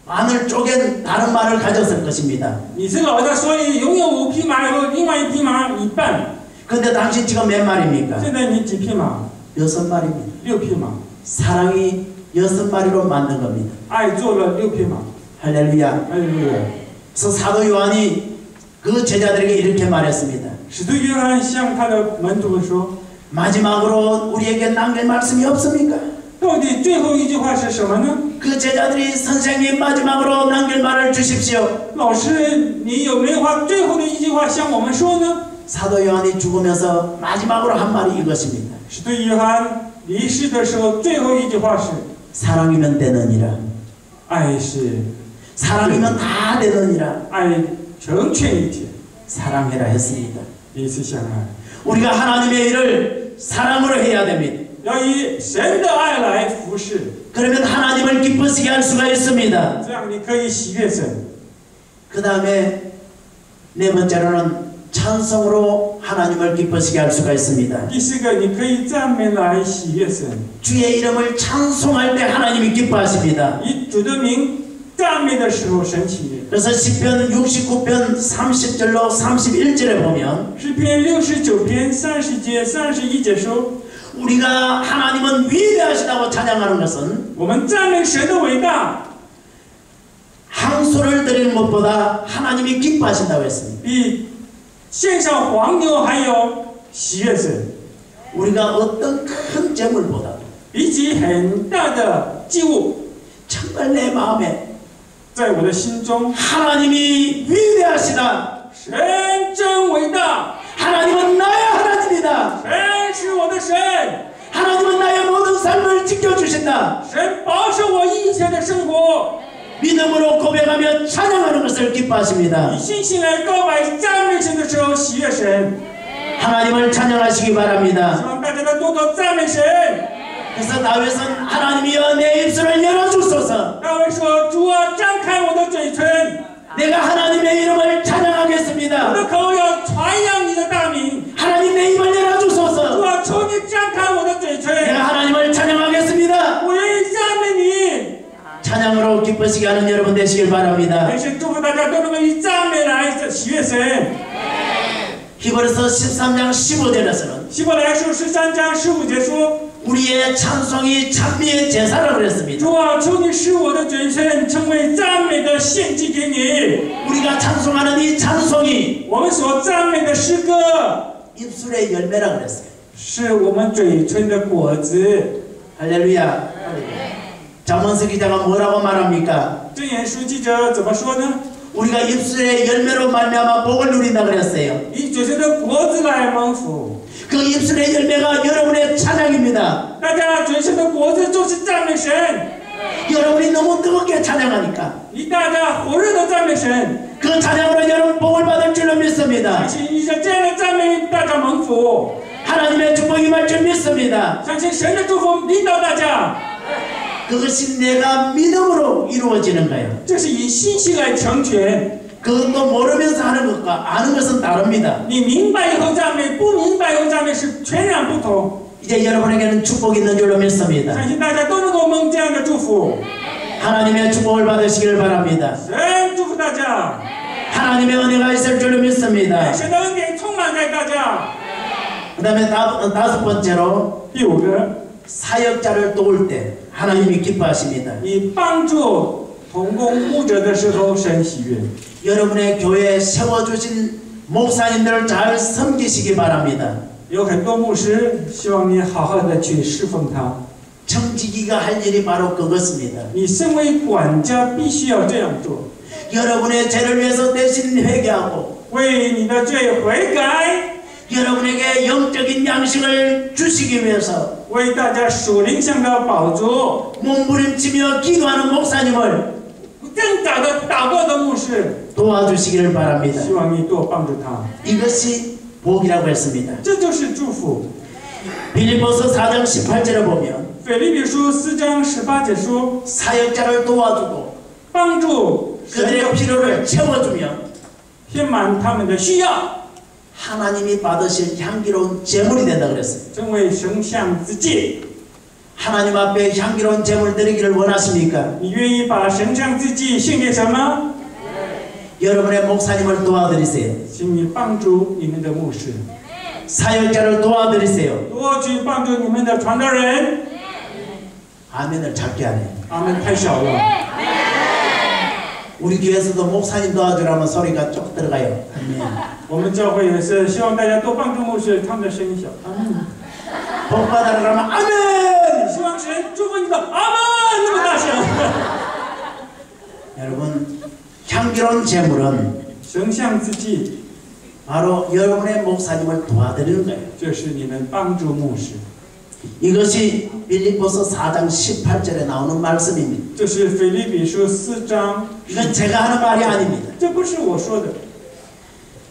[SPEAKER 1] 반을 쪼갠 다른 말을 가졌을 것입니다.
[SPEAKER 2] 你是老大，所以拥有5匹马以后，另外1匹马一半。
[SPEAKER 1] 근데 당신 지금 몇 마리입니까?
[SPEAKER 2] 现在你几匹马？
[SPEAKER 1] 6마리입니다.
[SPEAKER 2] 6匹马。
[SPEAKER 1] 사랑이 6마리로 만든 겁니다.
[SPEAKER 2] 爱做了6匹马。
[SPEAKER 1] 할렐루야.
[SPEAKER 2] 哎呦！
[SPEAKER 1] 그래서 사도 요한이 그 제자들에게 이렇게 말했습니다.
[SPEAKER 2] 使徒约翰向他的门徒们说：
[SPEAKER 1] 마지막으로 우리에게 남길 말씀이 없습니까?
[SPEAKER 2] 到底最后一句话是什么呢？
[SPEAKER 1] 그 제자들이 선생님 마지막으로 남길 말을 주십시오.
[SPEAKER 2] 老师，你有没有话最后的一句话向我们说呢？
[SPEAKER 1] 사도 요한이 죽으면서 마지막으로 한 말이 이것입니다.
[SPEAKER 2] 使徒约翰离世的时候，最后一句话是：
[SPEAKER 1] 사랑이면 되느니라.
[SPEAKER 2] 爱是
[SPEAKER 1] 사랑이면 다 되느니라.
[SPEAKER 2] 爱成全一体，
[SPEAKER 1] 사랑해라 했습니다.
[SPEAKER 2] 彼此相爱，
[SPEAKER 1] 우리가 하나님의 일을 사랑으로 해야 됩니다.
[SPEAKER 2] 要以神的爱来服侍，
[SPEAKER 1] 그러면 하나님을 기쁘시게 할 수가 있습니다.
[SPEAKER 2] 这样你可以喜悦神。
[SPEAKER 1] 그 다음에 네 번째로는 찬송으로 하나님을 기쁘시게 할 수가 있습니다.
[SPEAKER 2] 第四个，你可以赞美来喜悦神，
[SPEAKER 1] 주의 이름을 찬송할 때 하나님이 기뻐하십니다.
[SPEAKER 2] 以主的名赞美的时候，神喜悦。
[SPEAKER 1] 그래서 시편 69편 30절로 31절에 보면
[SPEAKER 2] 诗篇69篇30节、31节说，
[SPEAKER 1] 우리가 하나님은 위대하시다고 찬양하는 것은
[SPEAKER 2] 我们赞美神的伟大，
[SPEAKER 1] 항소를 드리는 것보다 하나님이 기뻐하신다고 했습니다.
[SPEAKER 2] 比献上黄牛还有喜悦神，
[SPEAKER 1] 우리가 어떤 큰 재물보다도
[SPEAKER 2] 比起很大的祭物，
[SPEAKER 1] 정말 내 마음에
[SPEAKER 2] 在我的心中，
[SPEAKER 1] 하나님이 위대하시다.
[SPEAKER 2] 神真伟大，
[SPEAKER 1] 하나님은 나의 하나님이다.
[SPEAKER 2] 神是我的神，
[SPEAKER 1] 하나님은 나의 모든 삶을 지켜주신다.
[SPEAKER 2] 神保守我一切的生活，
[SPEAKER 1] 믿음으로 고백하며 찬양하는 것을 기뻐하십니다.
[SPEAKER 2] 以信心来告白赞美神的时候喜悦神。
[SPEAKER 1] 하나님을 찬양하시기
[SPEAKER 2] 希
[SPEAKER 1] 바랍니다.
[SPEAKER 2] 望大家能多多赞美神。
[SPEAKER 1] 그래서 다윗은 하나님이여 내 입술을 열어주소서.
[SPEAKER 2] 大卫说：“主啊，张开我的嘴唇，
[SPEAKER 1] 내가 하나님의 이름을
[SPEAKER 2] 我
[SPEAKER 1] 찬양하겠습니다.
[SPEAKER 2] 的口要传扬你的大名。
[SPEAKER 1] 하나님 내 입을
[SPEAKER 2] 主
[SPEAKER 1] 열어주소서.
[SPEAKER 2] 啊，求你张开我的嘴唇，
[SPEAKER 1] 내가 하나님을 찬양하겠습니다.
[SPEAKER 2] 我愿意赞美你。
[SPEAKER 1] 찬양으로 기쁘 기쁘시게 하는 여러분 되시길 바랍니다.
[SPEAKER 2] 也是祝福大家都能够以赞美来喜悦神。
[SPEAKER 1] 히브리서 13장 15절에서는
[SPEAKER 2] 希伯来书13章15节说：
[SPEAKER 1] 우리의 찬송이 찬미의 제사라 그랬습니다.
[SPEAKER 2] 主啊，求你使我的嘴唇成为赞美的献祭给你。
[SPEAKER 1] 우리가 찬송하는 이 찬송이
[SPEAKER 2] 我们所赞美的诗歌
[SPEAKER 1] 입술의 열매라 그랬어요.
[SPEAKER 2] 是我们嘴唇的果子。
[SPEAKER 1] 할렐루야. 잠언서 기자가 뭐라고 말합니까?
[SPEAKER 2] 箴言书记者怎么说呢？
[SPEAKER 1] 우리가 입술의 열매로 말미암아 복을 누린다 그랬어요.
[SPEAKER 2] 以嘴唇的果子来蒙福。
[SPEAKER 1] 그 입술의 열매가 여러분의 찬양입니다.
[SPEAKER 2] 大家嘴唇的果子就是赞美神。
[SPEAKER 1] 여러분이 너무 뜨겁게 찬양하니까
[SPEAKER 2] 以大家火热的赞美神，
[SPEAKER 1] 그 찬양으로 여러분 복을 받을 줄로 믿습니다.
[SPEAKER 2] 相信以这样的赞美大家蒙福，
[SPEAKER 1] 하나님의 축복이 임할 줄 믿습니다.
[SPEAKER 2] 相信神的祝福领导大家。
[SPEAKER 1] 그것이 내가 믿음으로 이루어지는 거예요.
[SPEAKER 2] 这是以信心来成全。
[SPEAKER 1] 그것도 모르면서 하는 것과 아는 것은 다릅니다.
[SPEAKER 2] 你明白以后赞美，不明白以后赞美是全然不同。
[SPEAKER 1] 이제 여러분에게는 축복이 있는 줄로 믿습니다.
[SPEAKER 2] 相信大家都能够蒙这样的祝福。
[SPEAKER 1] 하나님의 축복을 받으시길 바랍니다.
[SPEAKER 2] 神祝福大家，
[SPEAKER 1] 하나님의 은혜가 있을 줄로 믿습니다.
[SPEAKER 2] 神的恩典充满在大家。
[SPEAKER 1] 그 다음에 다섯 번째로
[SPEAKER 2] 第五个，
[SPEAKER 1] 사역자를 도울 때 하나님이 기뻐하십니다.
[SPEAKER 2] 你帮助同工牧者的时候，神喜悦。
[SPEAKER 1] 여러분의 교회에 세워주신 목사님들을 잘 섬기시기 바랍니다.
[SPEAKER 2] 有很多牧师，希望你好好的去侍奉他。
[SPEAKER 1] 청지기가 할 일이 바로 그것입니다.
[SPEAKER 2] 你身为管家，必须要这样做，
[SPEAKER 1] 여러분의 죄를 위해서 대신 회개하고
[SPEAKER 2] 为你的罪悔改，
[SPEAKER 1] 여러분에게 영적인 양식을 주시기 위해서
[SPEAKER 2] 为大家属灵上的宝足，
[SPEAKER 1] 몸부림치며 기도하는 목사님을
[SPEAKER 2] 挣扎的祷告的牧师，
[SPEAKER 1] 도와주시기를 바랍니다.
[SPEAKER 2] 希望你多帮助他。
[SPEAKER 1] 이것이 복이라고 했습니다.
[SPEAKER 2] 这就是祝福。
[SPEAKER 1] 빌립보서 4장 18절에 보면
[SPEAKER 2] 腓立比书4章18节说，
[SPEAKER 1] 사역자를 도와주고
[SPEAKER 2] 帮助神
[SPEAKER 1] 그들의
[SPEAKER 2] 的
[SPEAKER 1] 필요를 채워주며
[SPEAKER 2] 填满他们的需要，
[SPEAKER 1] 하나님이 받으실 향기로운 제물이 된다 그랬어요.
[SPEAKER 2] 成为神像之祭。
[SPEAKER 1] 하나님 앞에 향기로운 제물 드리기를 원하십니까?
[SPEAKER 2] 你愿意把神像之祭献给神吗？
[SPEAKER 1] 여러분의 목사님을 도와드리세요.
[SPEAKER 2] 请你帮助你们的牧师，
[SPEAKER 1] 사역자를 도와드리세요.
[SPEAKER 2] 多去帮助你们的传道人。
[SPEAKER 1] 아멘을 작게 하네.
[SPEAKER 2] 阿门，太小了。
[SPEAKER 1] 우리 교회에서도 목사님 도와주라면 소리가 쭉 들어가요. 아멘.
[SPEAKER 2] 我们教会也是希望大家多帮助牧师，他们的声音小。阿门。
[SPEAKER 1] 복 받으라 그러면 아멘.
[SPEAKER 2] 希望神祝福你的阿门，那么大声。
[SPEAKER 1] 여러분 향기로운 제물은
[SPEAKER 2] 神像之祭，
[SPEAKER 1] 바로 여러분의 목사님을 도와드리는 거예요.
[SPEAKER 2] 这是你们帮助牧师，
[SPEAKER 1] 이것이 빌립보서 4장 18절에 나오는 말씀입니다.
[SPEAKER 2] 这是腓立比书4章，
[SPEAKER 1] 이건 제가 하는 말이 아닙니다.
[SPEAKER 2] 这不是我说的。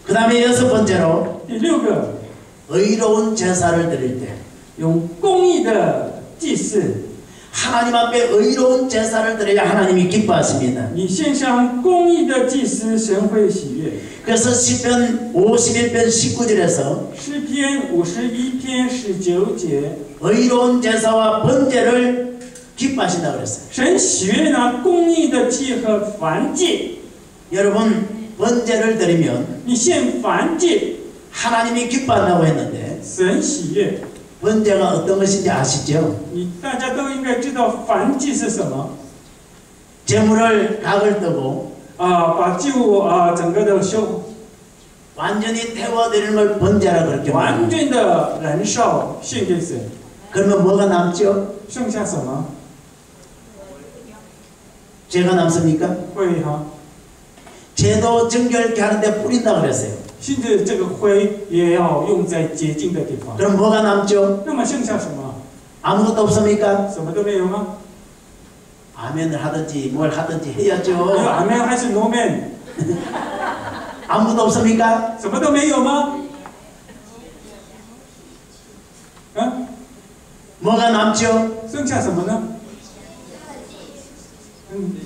[SPEAKER 1] 그 다음에 여섯 번째로
[SPEAKER 2] 第六个，
[SPEAKER 1] 의로운 제사를 드릴 때
[SPEAKER 2] 用公义的祭祀，
[SPEAKER 1] 하나님 앞에 의로운 제사를 드려야 하나님이 기뻐하십니다.
[SPEAKER 2] 你献上公义的祭司，神会喜悦。
[SPEAKER 1] 그래서 시편 51편 19절에서
[SPEAKER 2] 诗篇51篇19节，
[SPEAKER 1] 의로운 제사와 번제를 기뻐하신다고 그랬어요.
[SPEAKER 2] 神喜悦那公义的祭和燔祭。
[SPEAKER 1] 여러분 번제를 드리면
[SPEAKER 2] 你献燔祭，
[SPEAKER 1] 하나님이 기뻐한다고 했는데
[SPEAKER 2] 神喜悦。
[SPEAKER 1] 번제가 어떤 것인지 아시죠?
[SPEAKER 2] 大家都应该知道燔祭是什么
[SPEAKER 1] 제물을 각을 뜨고
[SPEAKER 2] 把祭物整个的修，
[SPEAKER 1] 완전히 태워드리는 걸 번제라 그렇게
[SPEAKER 2] 完
[SPEAKER 1] 말합니다.
[SPEAKER 2] 全的燃烧献给神。
[SPEAKER 1] 그러면 뭐가 남죠?
[SPEAKER 2] 剩下什么？
[SPEAKER 1] 죄가 남습니까?
[SPEAKER 2] 灰哈，
[SPEAKER 1] 죄도 정결케 하는데 뿌린다 그랬어요.
[SPEAKER 2] 甚至这个灰也要用在洁净的地方。
[SPEAKER 1] 그럼 뭐가 남죠?
[SPEAKER 2] 那么剩下什么？
[SPEAKER 1] 아무것도 없습니까?
[SPEAKER 2] 什么都没有吗？
[SPEAKER 1] 아멘을 하든지 뭘 하든지
[SPEAKER 2] 有
[SPEAKER 1] 해야죠.
[SPEAKER 2] 阿门还是诺门？
[SPEAKER 1] 아무것도 없습니까?
[SPEAKER 2] 什么都没有吗？
[SPEAKER 1] 뭐가 남죠?
[SPEAKER 2] 剩下什么呢？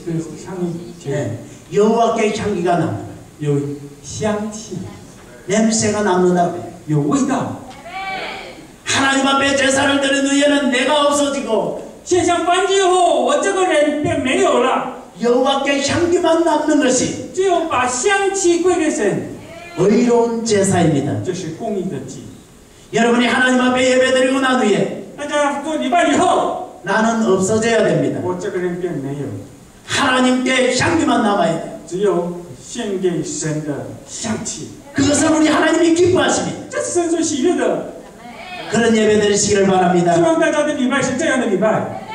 [SPEAKER 2] 对，향이
[SPEAKER 1] 네. 여호와께 향기가 납니다.
[SPEAKER 2] 有香气，
[SPEAKER 1] 냄새가 남는다고요.
[SPEAKER 2] 有味道。
[SPEAKER 1] 하나님 앞에 제사를 드리는 후에는 내가 없어지고
[SPEAKER 2] 献上燔祭后，我这个人便没有了。
[SPEAKER 1] 여호와께 향기만 남는 것이
[SPEAKER 2] 只有把香气归给神，
[SPEAKER 1] 의로운 제사입니다.
[SPEAKER 2] 这是公义的祭。
[SPEAKER 1] 여러분이 하나님 앞에 예배드리고 난 후에
[SPEAKER 2] 大家做礼拜以后，
[SPEAKER 1] 나는 없어져야 됩니다.
[SPEAKER 2] 我这个人便没有，
[SPEAKER 1] 하나님께 향기만 남아야 돼요.
[SPEAKER 2] 只有献给神的香气，
[SPEAKER 1] 그것은 우리 하나님이 기뻐하십니다.
[SPEAKER 2] 这是神所喜悦的。
[SPEAKER 1] 그런 예배 드리시기를
[SPEAKER 2] 希
[SPEAKER 1] 바랍니다.
[SPEAKER 2] 望大家的礼拜是这样的礼拜。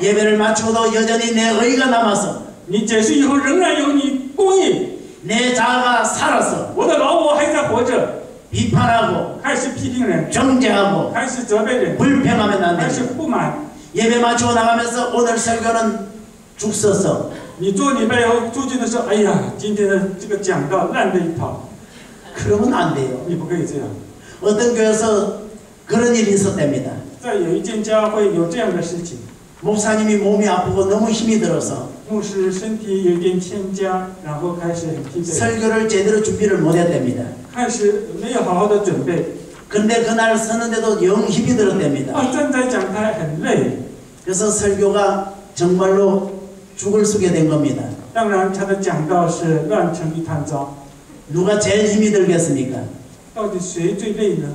[SPEAKER 1] 예배를 마치고도 여전히 내 의가 남아서
[SPEAKER 2] 你结束以后仍然有你公义，
[SPEAKER 1] 내 자아가 살아서
[SPEAKER 2] 我的老我还在活着，
[SPEAKER 1] 비판하고
[SPEAKER 2] 开始批评人，
[SPEAKER 1] 정죄하고
[SPEAKER 2] 开始责备人，
[SPEAKER 1] 불평하면 안
[SPEAKER 2] 开始
[SPEAKER 1] 됩니다.
[SPEAKER 2] 不满。
[SPEAKER 1] 예배 마치고 나가면서 오늘 설교는 죽 써서
[SPEAKER 2] 你做礼拜以后出去的时候，哎呀，今天的这个讲道烂的一套，
[SPEAKER 1] 그러면 안 돼요.
[SPEAKER 2] 你不可以这样。
[SPEAKER 1] 어떤 교회에서 그런 일이 있었답니다.
[SPEAKER 2] 在有一间教会有这样的事情，
[SPEAKER 1] 목사님이 몸이 아프고 너무 힘이 들어서
[SPEAKER 2] 牧师身体有一点欠佳，然后开始很疲惫，
[SPEAKER 1] 설교를 제대로 준비를 못했답니다.
[SPEAKER 2] 开始没有好好的准备，
[SPEAKER 1] 근데 그날 서는데도 영 힘이 들었답니다.
[SPEAKER 2] 站在讲台很累。
[SPEAKER 1] 그래서 설교가 정말로 죽을 쓰게 된 겁니다.
[SPEAKER 2] 当然，他的讲道是乱成一团糟。
[SPEAKER 1] 누가 제일 힘이 들겠습니까?
[SPEAKER 2] 到底谁最累呢？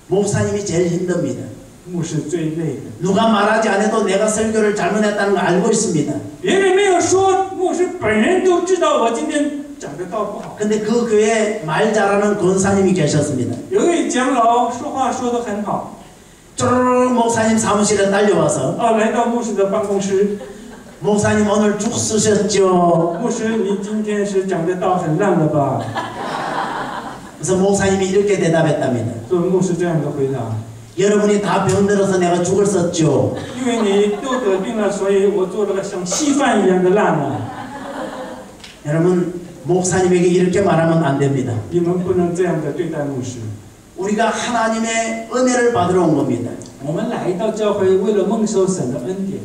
[SPEAKER 1] 목사님이 제일 힘듭니다.
[SPEAKER 2] 牧师最累的。
[SPEAKER 1] 누가 말하지 않아도 내가 설교를 잘못했다는 걸 알고 있습니다.
[SPEAKER 2] 别人没有说，牧师本人都知道我今天讲的道不好。
[SPEAKER 1] 근데 그 교회에 말 잘하는 권사님이 계셨습니다.
[SPEAKER 2] 有一位长老说话说得很好，
[SPEAKER 1] 쪼르륵 목사님 사무실에 달려와서
[SPEAKER 2] 来到牧师的办公室，
[SPEAKER 1] 목사님 오늘 죽 쓰셨죠?
[SPEAKER 2] 牧师，你今天是讲的道很烂了吧？
[SPEAKER 1] 그래서 목사님이 이렇게 대답했답니다.
[SPEAKER 2] 所以牧师这样的回答，
[SPEAKER 1] 여러분이 다 병들어서 내가 죽을 썼죠.
[SPEAKER 2] 因为你都得病了，所以我做了个像稀饭一样的烂了。
[SPEAKER 1] 여러분 목사님에게 이렇게 말하면 안 됩니다.
[SPEAKER 2] 你们不能这样的对待牧师。
[SPEAKER 1] 우리가 하나님의 은혜를 받으러 온 겁니다.
[SPEAKER 2] 我们来到教会，为了蒙受神的恩典，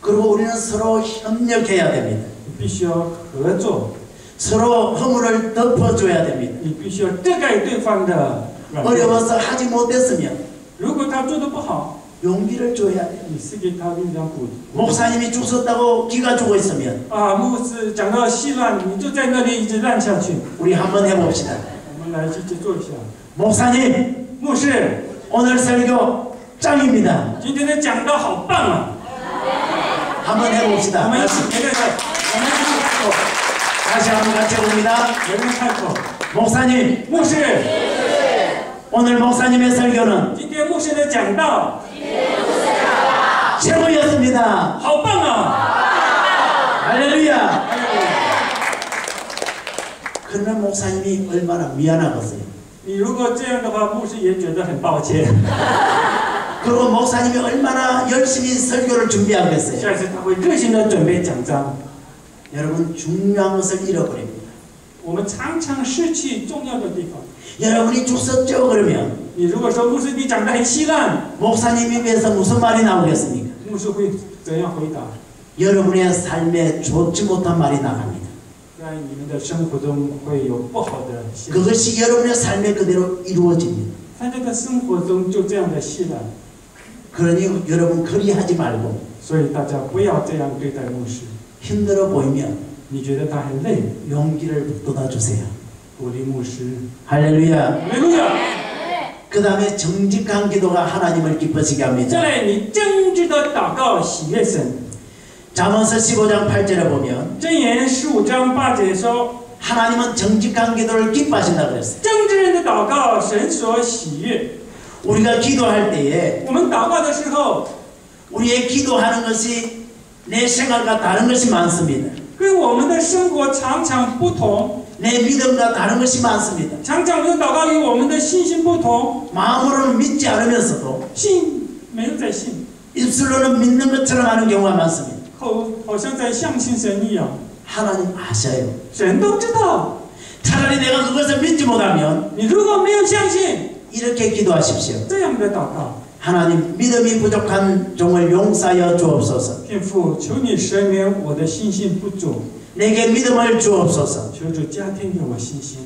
[SPEAKER 1] 그리고 우리는 서로 협력해야 됩니다.
[SPEAKER 2] 你必须要合作，
[SPEAKER 1] 서로 허물을 덮어줘야 됩니다.
[SPEAKER 2] 你必须要遮盖对方的软弱。
[SPEAKER 1] 어려워서 하지 못했으면
[SPEAKER 2] 如果他做的不好，
[SPEAKER 1] 용기를 줘야 돼요.
[SPEAKER 2] 你是给他力量鼓励。
[SPEAKER 1] 목사님이 죽 썼다고 기가 죽어 있으면
[SPEAKER 2] 牧师讲到稀烂，你就在那里一直烂下去。
[SPEAKER 1] 우리 한번 해봅시다.
[SPEAKER 2] 我们来积极做一下。
[SPEAKER 1] 목사님
[SPEAKER 2] 牧师，
[SPEAKER 1] 오늘 설교 짱입니다.
[SPEAKER 2] 今天的讲道好棒啊！
[SPEAKER 1] 한번
[SPEAKER 2] 我
[SPEAKER 1] 해봅시다.
[SPEAKER 2] 们一起每个人，我们一起开口，
[SPEAKER 1] 다시 한번 같이 해봅니다.
[SPEAKER 2] 每个人开口。
[SPEAKER 1] 목사님
[SPEAKER 2] 牧师，
[SPEAKER 1] 오늘 목사님의 설교는
[SPEAKER 2] 今天牧师的讲道
[SPEAKER 1] 최고였습니다.
[SPEAKER 2] 好棒啊！
[SPEAKER 1] 할렐루야. 그러면 목사님이 얼마나 미안하겠어요.
[SPEAKER 2] 你如果这样的话，牧师也觉得很抱歉。
[SPEAKER 1] 그리고 목사님이 얼마나 열심히 설교를 준비하겠어요.
[SPEAKER 2] 下一次他会热心的准备讲章。
[SPEAKER 1] 여러분 중요한 것을 잃어버립니다.
[SPEAKER 2] 我们常常失去重要的地方。
[SPEAKER 1] 여러분이 죽 썼죠 그러면
[SPEAKER 2] 你如果说牧师你讲的很稀烂，
[SPEAKER 1] 목사님에 비해서 무슨 말이 나오겠습니까?
[SPEAKER 2] 牧师会怎样回答？
[SPEAKER 1] 여러분의 삶에 좋지 못한 말이 나갑니다.
[SPEAKER 2] 在你们的生活中会有不好的现象，
[SPEAKER 1] 그것이 여러분의 삶에 그대로 이루어집니다.
[SPEAKER 2] 在这个生活中就这样的稀烂，
[SPEAKER 1] 그러니 여러분 그리하지 말고
[SPEAKER 2] 所以大家不要这样对待牧师。
[SPEAKER 1] 힘들어 보이면
[SPEAKER 2] 你觉得他很累，
[SPEAKER 1] 용기를 돋아주세요.
[SPEAKER 2] 鼓励牧师。
[SPEAKER 1] 할렐루야.
[SPEAKER 2] 哈利路亚！
[SPEAKER 1] 그 다음에 정직한 기도가 하나님을 기쁘시게
[SPEAKER 2] 再
[SPEAKER 1] 합니다.
[SPEAKER 2] 来，你真挚的祷告喜悦神。
[SPEAKER 1] 잠언서 15장 8절에 보면
[SPEAKER 2] 箴言15章8节说，
[SPEAKER 1] 하나님은 정직한 기도를 기뻐하신다 그랬어요.
[SPEAKER 2] 正直人的祷告神所喜悦。
[SPEAKER 1] 우리가 기도할 때에
[SPEAKER 2] 我们祷告的时候，
[SPEAKER 1] 우리의 기도하는 것이 내 생각과 다른 것이 많습니다.
[SPEAKER 2] 跟我们的生活常常不同，
[SPEAKER 1] 내 믿음과 다른 것이 많습니다.
[SPEAKER 2] 常常的祷告与我们的信心不同，
[SPEAKER 1] 마음으로는 믿지 않으면서도
[SPEAKER 2] 信没有在信，
[SPEAKER 1] 입술로는 믿는 것처럼 하는 경우가 많습니다.
[SPEAKER 2] 口好像在相信神一样。
[SPEAKER 1] 하나님 아셔요.
[SPEAKER 2] 神都知道，
[SPEAKER 1] 차라리 내가 그것을 믿지 못하면
[SPEAKER 2] 你如果没有相信，
[SPEAKER 1] 이렇게 기도하십시오.
[SPEAKER 2] 这样的祷告，
[SPEAKER 1] 하나님 믿음이 부족한 종을 용서하여 주옵소서.
[SPEAKER 2] 天父，求你赦免我的信心不足，
[SPEAKER 1] 내게 믿음을 주옵소서.
[SPEAKER 2] 求主加添给我信心。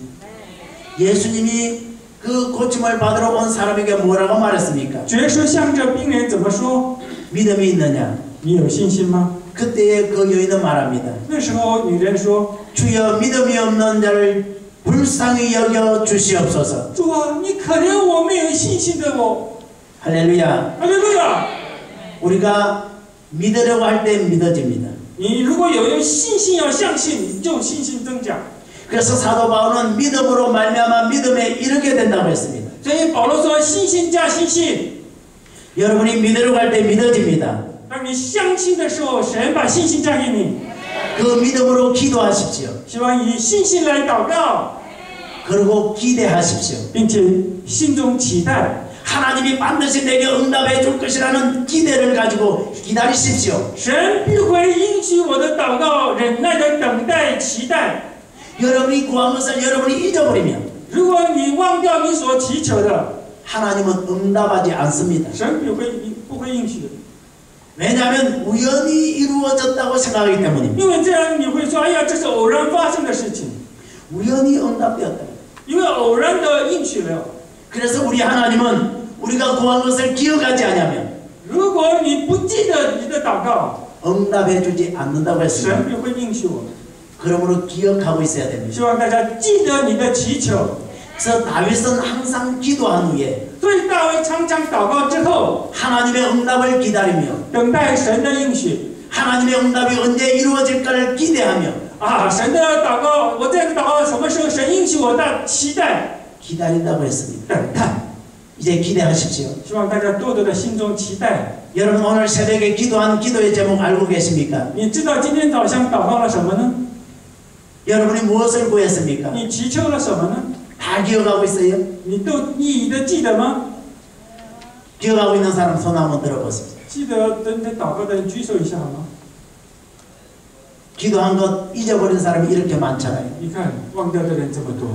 [SPEAKER 1] 예수님이 그 고침을 받으러 온 사람에게 뭐라고 말했습니까?
[SPEAKER 2] 主耶稣向着病人怎么说？
[SPEAKER 1] 믿음이 있느냐?
[SPEAKER 2] 你有信心吗？
[SPEAKER 1] 그때에 그 여인은 말합니다.
[SPEAKER 2] 那时候女人说
[SPEAKER 1] 주여 믿음이 없는 자를 불쌍히 여겨 주시옵소서.
[SPEAKER 2] 主啊，你可怜我没有信心的我。
[SPEAKER 1] 할렐루야.
[SPEAKER 2] 哈利路亚！
[SPEAKER 1] 우리가 믿으려고 할 때 믿어집니다.
[SPEAKER 2] 你如果有信心，要相信，你就信心增长。
[SPEAKER 1] 그래서 사도 바울은 믿음으로 말미암아 믿음에 이르게 된다고 했습니다.
[SPEAKER 2] 所以保罗说，信心加信心。
[SPEAKER 1] 여러분이 믿으려고 할 때 믿어집니다.
[SPEAKER 2] 当你相信的时候，神把信心加给你。
[SPEAKER 1] 그 믿음으로 기도하십시오.
[SPEAKER 2] 希望以信心来祷告，
[SPEAKER 1] 그리고 기대하십시오.
[SPEAKER 2] 并且心中期待。
[SPEAKER 1] 하나님이 반드시 내게 응답해 줄 것이라는 기대를 가지고 기다리십시오.
[SPEAKER 2] 神必会应许我的祷告，忍耐的等待、期待。
[SPEAKER 1] 여러분이 구한 것을 여러분이 잊어버리면
[SPEAKER 2] 如果你忘掉你所祈求的，
[SPEAKER 1] 하나님은 응답하지 않습니다.
[SPEAKER 2] 神不会应许的。
[SPEAKER 1] 왜냐하면 우연히 이루어졌다고 생각하기 때문입니다.
[SPEAKER 2] 因为这样你会说：“哎呀，这是偶然发生的事情。
[SPEAKER 1] 우연히 응답되었다. ”
[SPEAKER 2] 因为偶然的应许了。
[SPEAKER 1] 그래서 우리 하나님은 우리가 구한 것을 기억하지 않으면
[SPEAKER 2] 如果你不记得你的祷告，
[SPEAKER 1] 응답해 주지 않는다고
[SPEAKER 2] 神
[SPEAKER 1] 했습니다.
[SPEAKER 2] 必会应许我。
[SPEAKER 1] 그러므로 기억하고 있어야 됩니다.
[SPEAKER 2] 希望大家记得你的祈求。
[SPEAKER 1] 그래서 다윗은 항상 기도한 후에
[SPEAKER 2] 所以大卫常常祷告之后，
[SPEAKER 1] 하나님의 응답을 기다리며
[SPEAKER 2] 等待神的应许。
[SPEAKER 1] 하나님의 응답이 언제 이루어질까를 기대하며
[SPEAKER 2] 啊，神的祷告，我这个祷告什么时候神应许我的期待
[SPEAKER 1] 기다린다고 했습니다.
[SPEAKER 2] 等待。
[SPEAKER 1] 이제 기대하십시오.
[SPEAKER 2] 希望大家多多的心中期待。
[SPEAKER 1] 여러분 오늘 새벽에 기도한 기도의 제목 알고 계십니까?
[SPEAKER 2] 你知道今天早上祷告了什么呢？
[SPEAKER 1] 여러분이 무엇을 구했습니까?
[SPEAKER 2] 你祈求了什么呢？
[SPEAKER 1] 다 기억하고 있어요?
[SPEAKER 2] 你都一一的记得吗？
[SPEAKER 1] 기억하고 있는 사람 손 한번 들어보세요.
[SPEAKER 2] 记得真正祷告的人举手一下好吗？
[SPEAKER 1] 기도한 것 잊어버린 사람이 이렇게 많잖아요.
[SPEAKER 2] 你看忘掉的人这么多。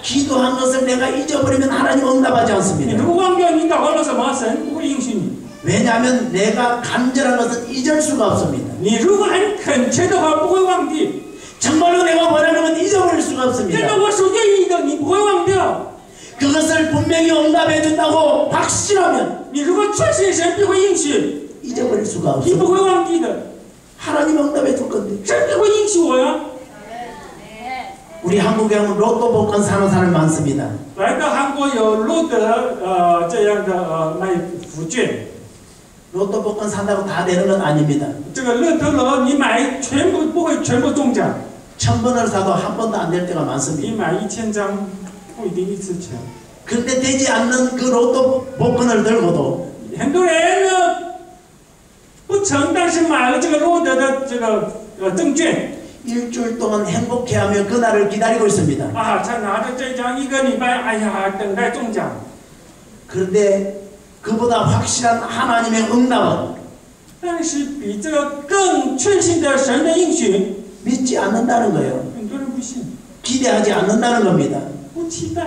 [SPEAKER 1] 기도한 것을 내가 잊어버리면 하나님 응답하지
[SPEAKER 2] 你
[SPEAKER 1] 않습니다.
[SPEAKER 2] 如果忘掉你祷告了什么，神不会应许你。
[SPEAKER 1] 왜냐하면 내가 간절한 것은 잊을 수가 없습니다.
[SPEAKER 2] 你如果很恳切的话，不会忘记。
[SPEAKER 1] 정말로 내가 원하는 건 잊어버릴 수가
[SPEAKER 2] 真
[SPEAKER 1] 없습니다.
[SPEAKER 2] 的，我所愿意的，你不会忘掉。
[SPEAKER 1] 그것을 분명히 응답해 준다고 확신하면
[SPEAKER 2] 你如果确信神必会应许，
[SPEAKER 1] 잊어버릴 수가
[SPEAKER 2] 你不
[SPEAKER 1] 없습니다.
[SPEAKER 2] 会忘记的。
[SPEAKER 1] 하나님 응답해 줄 건데.
[SPEAKER 2] 神必会应许我呀。
[SPEAKER 1] 우리 한국에 오면 로또 복권 사는 사람이 많습니다.
[SPEAKER 2] 来到韩国有路德这样的卖福券，
[SPEAKER 1] 로또 복권 산다고 다 되는 건 아닙니다.
[SPEAKER 2] 这个乐透罗你买全部不会全部中奖，
[SPEAKER 1] 1000번을 사도 한 번도 안 될 때가
[SPEAKER 2] 你
[SPEAKER 1] 많습니다.
[SPEAKER 2] 买1000张不一定一次成。
[SPEAKER 1] 그런데 되지 않는 그 로또 복권을 들고도
[SPEAKER 2] 很多人呢不成，但是买了这个路德的这个证券
[SPEAKER 1] 일주일 동안 행복해하며 그날을 기다리고 있습니다.
[SPEAKER 2] 啊，他拿着这张一个礼拜，哎呀，等待中奖。
[SPEAKER 1] 그런데 그보다 확실한 하나님의 응답은
[SPEAKER 2] 但是比这个更确信的神的应许，
[SPEAKER 1] 믿지 않는다는 거예요.
[SPEAKER 2] 很多人不信，
[SPEAKER 1] 기대하지 않는다는 겁니다.
[SPEAKER 2] 不期待。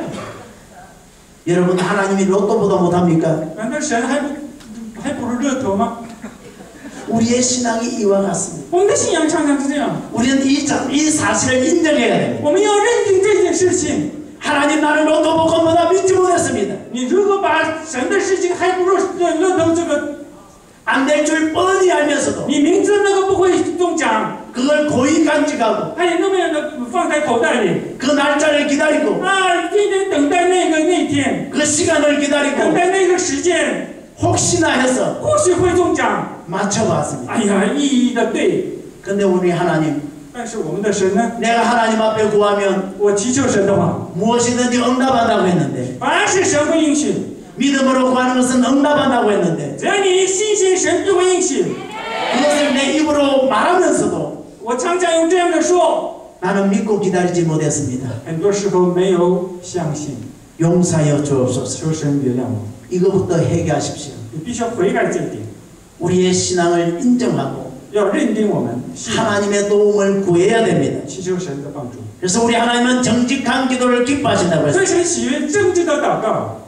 [SPEAKER 1] 여러분 하나님이 로또보다 못합니까?
[SPEAKER 2] 难道神还不如乐透吗？
[SPEAKER 1] 우리의 신앙이 이와 같습니다.
[SPEAKER 2] 我们的信仰常常是这样，
[SPEAKER 1] 우리는 이 사실을 인정해야 됩니다.
[SPEAKER 2] 我们要认定这件事情。
[SPEAKER 1] 하나님 나를 로또 복권보다 믿지 못했습니다.
[SPEAKER 2] 你如果把神的事情还不如乐透这个，
[SPEAKER 1] 안 될 줄 뻔히 알면서도
[SPEAKER 2] 你明知那个不会中奖，
[SPEAKER 1] 그걸 고이 간직하고
[SPEAKER 2] 还有那么样的放在口袋里，
[SPEAKER 1] 그 날짜를 기다리고
[SPEAKER 2] 啊，天天等待那一天，
[SPEAKER 1] 그 시간을
[SPEAKER 2] 等
[SPEAKER 1] 기다리고
[SPEAKER 2] 待那个时间，
[SPEAKER 1] 혹시나 해서
[SPEAKER 2] 或许会中奖。
[SPEAKER 1] 맞춰봤습니다.
[SPEAKER 2] 哎呀，意义的对，
[SPEAKER 1] 근데 우리 하나님
[SPEAKER 2] 但是我们的神呢？
[SPEAKER 1] 내가 하나님 앞에 구하면
[SPEAKER 2] 我祈求神的话，
[SPEAKER 1] 무엇이든지 응답한다고 했는데
[SPEAKER 2] 凡是神会应许，
[SPEAKER 1] 믿음으로 구하는 것은 응답한다고 했는데
[SPEAKER 2] 只要你信心，神就会应许。
[SPEAKER 1] 그것을 내 입으로 말하면서도
[SPEAKER 2] 我常常用这样的说，
[SPEAKER 1] 나는 믿고 기다리지 못했습니다.
[SPEAKER 2] 很多时候没有相信，
[SPEAKER 1] 용서하여 주옵소서.
[SPEAKER 2] 求神原谅我。
[SPEAKER 1] 이거부터 회개하십시오.
[SPEAKER 2] 你必须要悔改这一点，
[SPEAKER 1] 우리의 신앙을 인정하고
[SPEAKER 2] 要认定我们信，
[SPEAKER 1] 하나님의 도움을 구해야 됩니다.
[SPEAKER 2] 祈求神的帮助。
[SPEAKER 1] 그래서 우리 하나님은 정직한 기도를 기뻐하신다고
[SPEAKER 2] 所
[SPEAKER 1] 했어요.
[SPEAKER 2] 以神喜悦正直的祷告。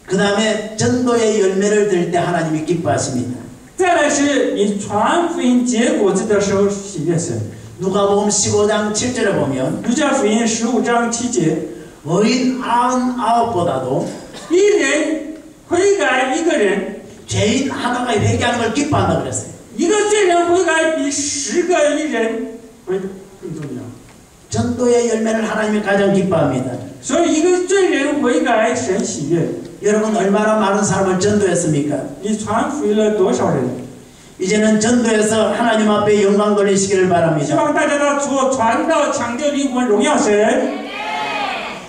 [SPEAKER 1] 그 다음에 전도의 열매를 들 때 하나님이 기뻐하십니다.
[SPEAKER 2] 再来是你传福音结果子的时候喜悦神。
[SPEAKER 1] 누가복음 15장 7절에 보면
[SPEAKER 2] 路加福音15章7节，
[SPEAKER 1] 의인 99보다도
[SPEAKER 2] 一人悔改一个人，
[SPEAKER 1] 죄인 하나가 회개하는 걸 기뻐한다 그랬어요.
[SPEAKER 2] 一个罪人悔改比10个义人悔更重要。
[SPEAKER 1] 전도의 열매를 하나님이 가장 기뻐합니다.
[SPEAKER 2] 所以一个罪人悔改，神喜悦。
[SPEAKER 1] 여러분 얼마나 많은 사람을 전도했습니까?
[SPEAKER 2] 你传福音了多少人？
[SPEAKER 1] 이제는 전도해서 하나님 앞에 영광 돌리시기를
[SPEAKER 2] 希
[SPEAKER 1] 바랍니다.
[SPEAKER 2] 望大家都做传道、抢救灵魂、荣耀神。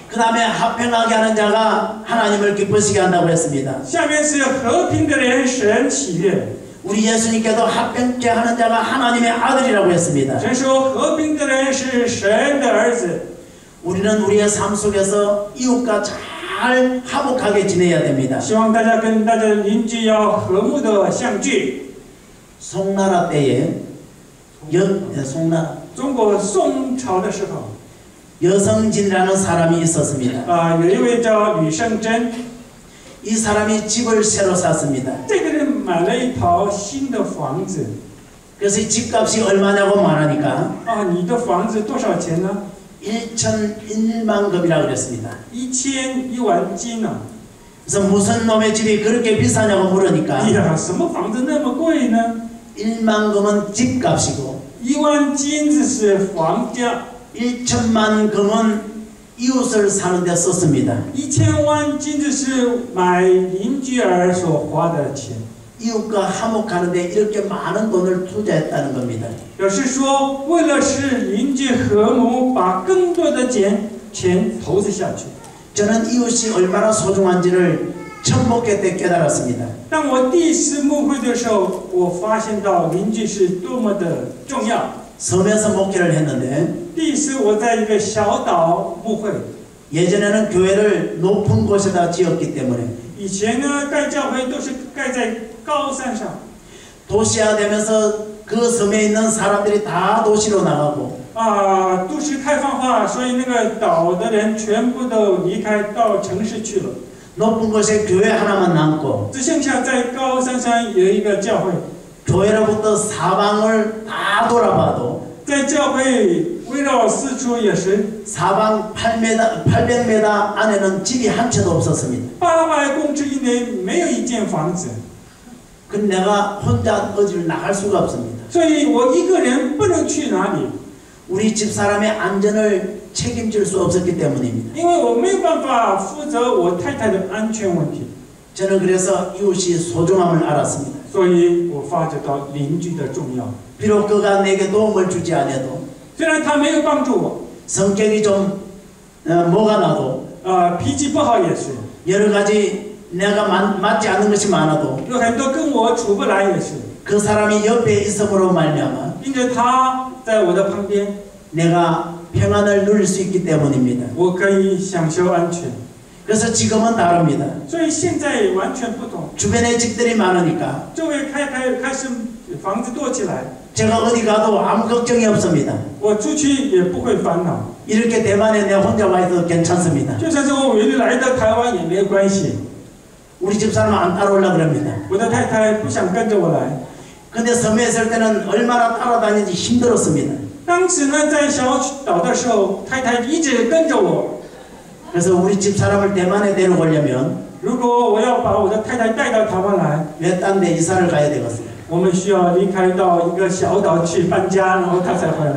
[SPEAKER 1] 그 다음에 화평하게 하는 자가 하나님을 기쁘시게 한다고 했습니다.
[SPEAKER 2] 下面是和平的人，神喜悦。
[SPEAKER 1] 우리 예수님께도 화평케 하는 자가 하나님의 아들이라고 했습니다.
[SPEAKER 2] 神说和平的人是神的儿子。
[SPEAKER 1] 우리는 우리의 삶 속에서 이웃과 잘 화목하게 지내야 됩니다.
[SPEAKER 2] 希望大家跟大家的邻居要和睦的相聚。
[SPEAKER 1] 송나라 때에 송나라
[SPEAKER 2] 中国宋朝的时候，
[SPEAKER 1] 여성진이라는 사람이 있었습니다.
[SPEAKER 2] 有一位叫吕圣珍，
[SPEAKER 1] 이 사람이 집을 새로 샀습니다.
[SPEAKER 2] 这个人买了一套新的房子。
[SPEAKER 1] 그래서 이 집값이 얼마냐고 말하니까
[SPEAKER 2] 你的房子多少钱呢？
[SPEAKER 1] 1만 금이라고 그랬습니다.
[SPEAKER 2] 1万金呢？
[SPEAKER 1] 그래서 무슨 놈의 집이 그렇게 비싸냐고 물으니까
[SPEAKER 2] 哎呀，什么房子那么贵呢？
[SPEAKER 1] 1만 금은 집값이고
[SPEAKER 2] 1万金子是房价，
[SPEAKER 1] 1천만 금은 이웃을 사는데 썼습니다.
[SPEAKER 2] 1000万金子是买邻居儿所花的钱。
[SPEAKER 1] 이웃과 화목하는데 이렇게 많은 돈을 투자했다는 겁니다.
[SPEAKER 2] 表示说，为了使邻居和睦，把更多的钱投资下去。
[SPEAKER 1] 저는 이웃이 얼마나 소중한지를 첫 목회 때 깨달았습니다.
[SPEAKER 2] 当我第一次牧会的时候，我发现到邻居是多么的重要。
[SPEAKER 1] 섬에서 목회를 했는데
[SPEAKER 2] 第一次我在一个小岛牧会，
[SPEAKER 1] 예전에는 교회를 높은 곳에다 지었기 때문에
[SPEAKER 2] 以前呢盖教会都是盖在高山上，
[SPEAKER 1] 도시화되면서 그 섬에 있는 사람들이 다 도시로 나가고
[SPEAKER 2] 都市开放化，所以那个岛的人全部都离开到城市去了，
[SPEAKER 1] 높은 곳에 교회 하나만 남고
[SPEAKER 2] 只剩下在高山上有一个教会。
[SPEAKER 1] 교회로부터 사방을 다 돌아봐도
[SPEAKER 2] 在教会围绕四处也是
[SPEAKER 1] 사방 800m 안에는 집이 한 채도 없었습니다.
[SPEAKER 2] 800公尺以内没有一间房子，
[SPEAKER 1] 그 내가 혼자 어디를 나갈 수가 없습니다.
[SPEAKER 2] 所以我一个人不能去哪里，
[SPEAKER 1] 우리 집사람의 안전을 책임질 수 없었기 때문입니다.
[SPEAKER 2] 因为我没有办法负责我太太的安全问题，
[SPEAKER 1] 저는 그래서 이웃이 소중함을 알았습니다.
[SPEAKER 2] 所以我发觉到邻居的重要。
[SPEAKER 1] 비록 그가 내게 도움을 주지 않아도
[SPEAKER 2] 虽然他没有帮助我，
[SPEAKER 1] 성격이 좀 뭐가 나도
[SPEAKER 2] 脾气不好也是，
[SPEAKER 1] 여러 가지 내가 맞지 않는 것이 많아도
[SPEAKER 2] 有很多跟我处不来也是，
[SPEAKER 1] 그 사람이 옆에 있음으로 말미암아
[SPEAKER 2] 因着他在我的旁边，
[SPEAKER 1] 내가 평안을 누릴 수 있기 때문입니다.
[SPEAKER 2] 我可以享受安全。
[SPEAKER 1] 그래서 지금은 다릅니다.
[SPEAKER 2] 所以现在完全不同，
[SPEAKER 1] 주변에 집들이 많으니까
[SPEAKER 2] 周围开始房子多起来，
[SPEAKER 1] 제가 어디 가도 아무 걱정이 없습니다.
[SPEAKER 2] 我出去也不会烦恼。
[SPEAKER 1] 이렇게 대만에 내가 혼자 와 있어도 괜찮습니다.
[SPEAKER 2] 就算是我远来到台湾也没有关系，
[SPEAKER 1] 우리 집사람은 안 따라오려고 그럽니다.
[SPEAKER 2] 我的太太不想跟着我来。
[SPEAKER 1] 근데 섬에 있을 때는 얼마나 따라다니는지 힘들었습니다.
[SPEAKER 2] 当时呢，在小岛的时候，太太一直跟着我。
[SPEAKER 1] 그래서 우리 집사람을 대만에 데려오려면
[SPEAKER 2] 如果我要把我的太太带到台湾来，
[SPEAKER 1] 몇 단 내 이사를 가야 되겠어요.
[SPEAKER 2] 我们需要离开到一个小岛去搬家，然后她才回来。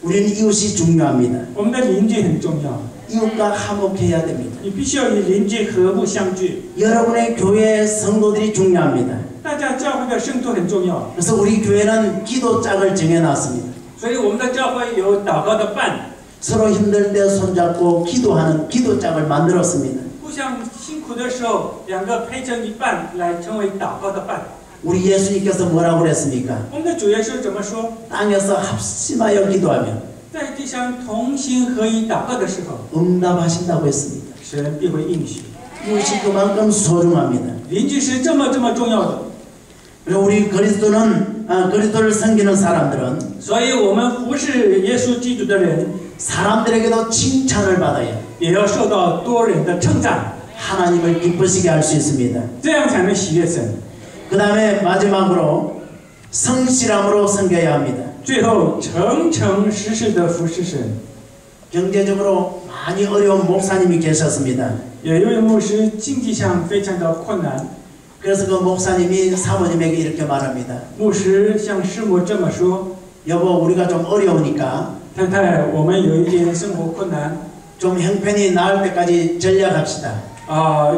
[SPEAKER 1] 우리는 이웃이 중요합니다.
[SPEAKER 2] 我们的邻居很重要，
[SPEAKER 1] 이웃과 화목해야 됩니다.
[SPEAKER 2] 你必须要与邻居和睦相聚。
[SPEAKER 1] 여러분의 교회 성도들이 중요합니다.
[SPEAKER 2] 大家教会的圣徒很重要，
[SPEAKER 1] 그래서 우리 교회는 기도 짝을 정해놨습니다.
[SPEAKER 2] 所以我们的教会有祷告的伴，
[SPEAKER 1] 서로 힘들 때 손잡고 기도하는 기도 짝을 만들었습니다.
[SPEAKER 2] 互相辛苦的时候，两个配成一半，来成为祷告的伴。
[SPEAKER 1] 우리 예수님께서 뭐라고 그랬습니까?
[SPEAKER 2] 我们的主耶稣怎么说？
[SPEAKER 1] 땅에서 합심하여 기도하면
[SPEAKER 2] 在地上同心合一祷告的时候，
[SPEAKER 1] 응답하신다고 했습니다.
[SPEAKER 2] 神必会应许。
[SPEAKER 1] 이웃이 그만큼 소중합니다.
[SPEAKER 2] 邻居是这么重要的，
[SPEAKER 1] 그리고 우리 그리스도를 섬기는 사람들은
[SPEAKER 2] 所以我们服侍耶稣基督的人，
[SPEAKER 1] 사람들에게도 칭찬을 받아야
[SPEAKER 2] 也要受到多人的称赞，
[SPEAKER 1] 하나님을 기쁘시게 할 수 있습니다.
[SPEAKER 2] 这样才能喜悦神。
[SPEAKER 1] 그 다음에 마지막으로 성실함으로 섬겨야 합니다.
[SPEAKER 2] 最后诚实的服侍神。
[SPEAKER 1] 경제적으로 많이 어려운 목사님이 계셨습니다.
[SPEAKER 2] 有一位牧师经济上非常的困难，
[SPEAKER 1] 그래서 그 목사님이 사모님에게 이렇게 말합니다.
[SPEAKER 2] 牧师向师母这么说
[SPEAKER 1] 여보, 우리가 좀 어려우니까
[SPEAKER 2] 太太，我们有一点生活困难
[SPEAKER 1] 좀 형편이 나을 때까지 전략합시다.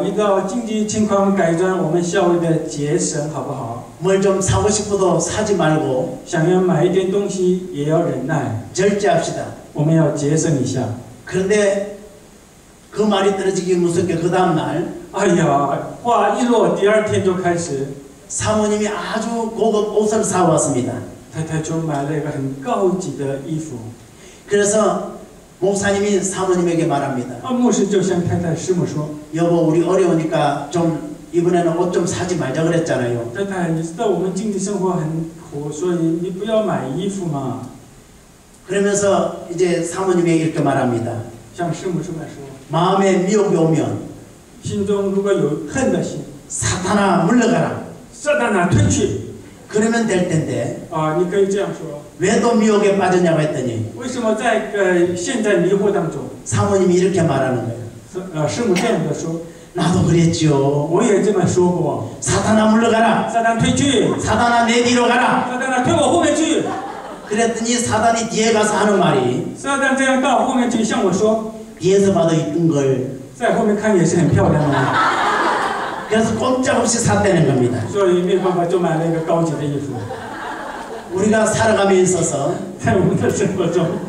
[SPEAKER 2] 一到经济情况改善，我们稍微的节省好不好？
[SPEAKER 1] 뭘 좀 사고 싶어도 사지 말고
[SPEAKER 2] 想要买一点东西也要忍耐，
[SPEAKER 1] 절제합시다.
[SPEAKER 2] 我们要节省一下。
[SPEAKER 1] 그런데 그 말이 떨어지기 무섭게 그 다음날
[SPEAKER 2] 哎呀，话一落，第二天就开始，
[SPEAKER 1] 사모님이 아주 고급 옷을 사왔습니다.
[SPEAKER 2] 太太就买了一个很高级的衣服。
[SPEAKER 1] 그래서 목사님이 사모님에게 말합니다.
[SPEAKER 2] 牧师就向太太师母说
[SPEAKER 1] 여보, 우리 어려우니까 좀 이번에는 옷 좀 사지 말자 그랬잖아요.
[SPEAKER 2] 太太，你知道我们经济生活很苦，所以你不要买衣服嘛。
[SPEAKER 1] 그러면서 이제 사모님에게 이렇게 말합니다.
[SPEAKER 2] 向师母这么说，
[SPEAKER 1] 마음에 미혹이 오면
[SPEAKER 2] 心中如果有恨的心，
[SPEAKER 1] 사탄아 물러가라.
[SPEAKER 2] 撒旦啊，退去
[SPEAKER 1] 그러면 될 텐데
[SPEAKER 2] 你可以这样说。
[SPEAKER 1] 왜 또 미혹에 빠졌냐고 했더니
[SPEAKER 2] 为什么在陷在迷惑当中？
[SPEAKER 1] 사모님이 이렇게 말하는 거예요.
[SPEAKER 2] 师母这样的说，
[SPEAKER 1] 나도 그랬지요.
[SPEAKER 2] 我也这么说过。
[SPEAKER 1] 사탄아 물러가라.
[SPEAKER 2] 撒旦退去，
[SPEAKER 1] 사탄아 내 뒤로 가라.
[SPEAKER 2] 撒旦啊，退我后面去。
[SPEAKER 1] 그랬더니 사단이 뒤에 가서 하는 말이
[SPEAKER 2] 撒旦这样到后面去向我说，
[SPEAKER 1] 뒤에서 봐도 이쁜 걸.
[SPEAKER 2] 在后面看也是很漂亮的，
[SPEAKER 1] 그래서 꼼짝없이 샀다는 겁니다.
[SPEAKER 2] 所以没有办法就买了一个高级的衣服。
[SPEAKER 1] 우리가 살아가며 있어서
[SPEAKER 2] 在我们的生活中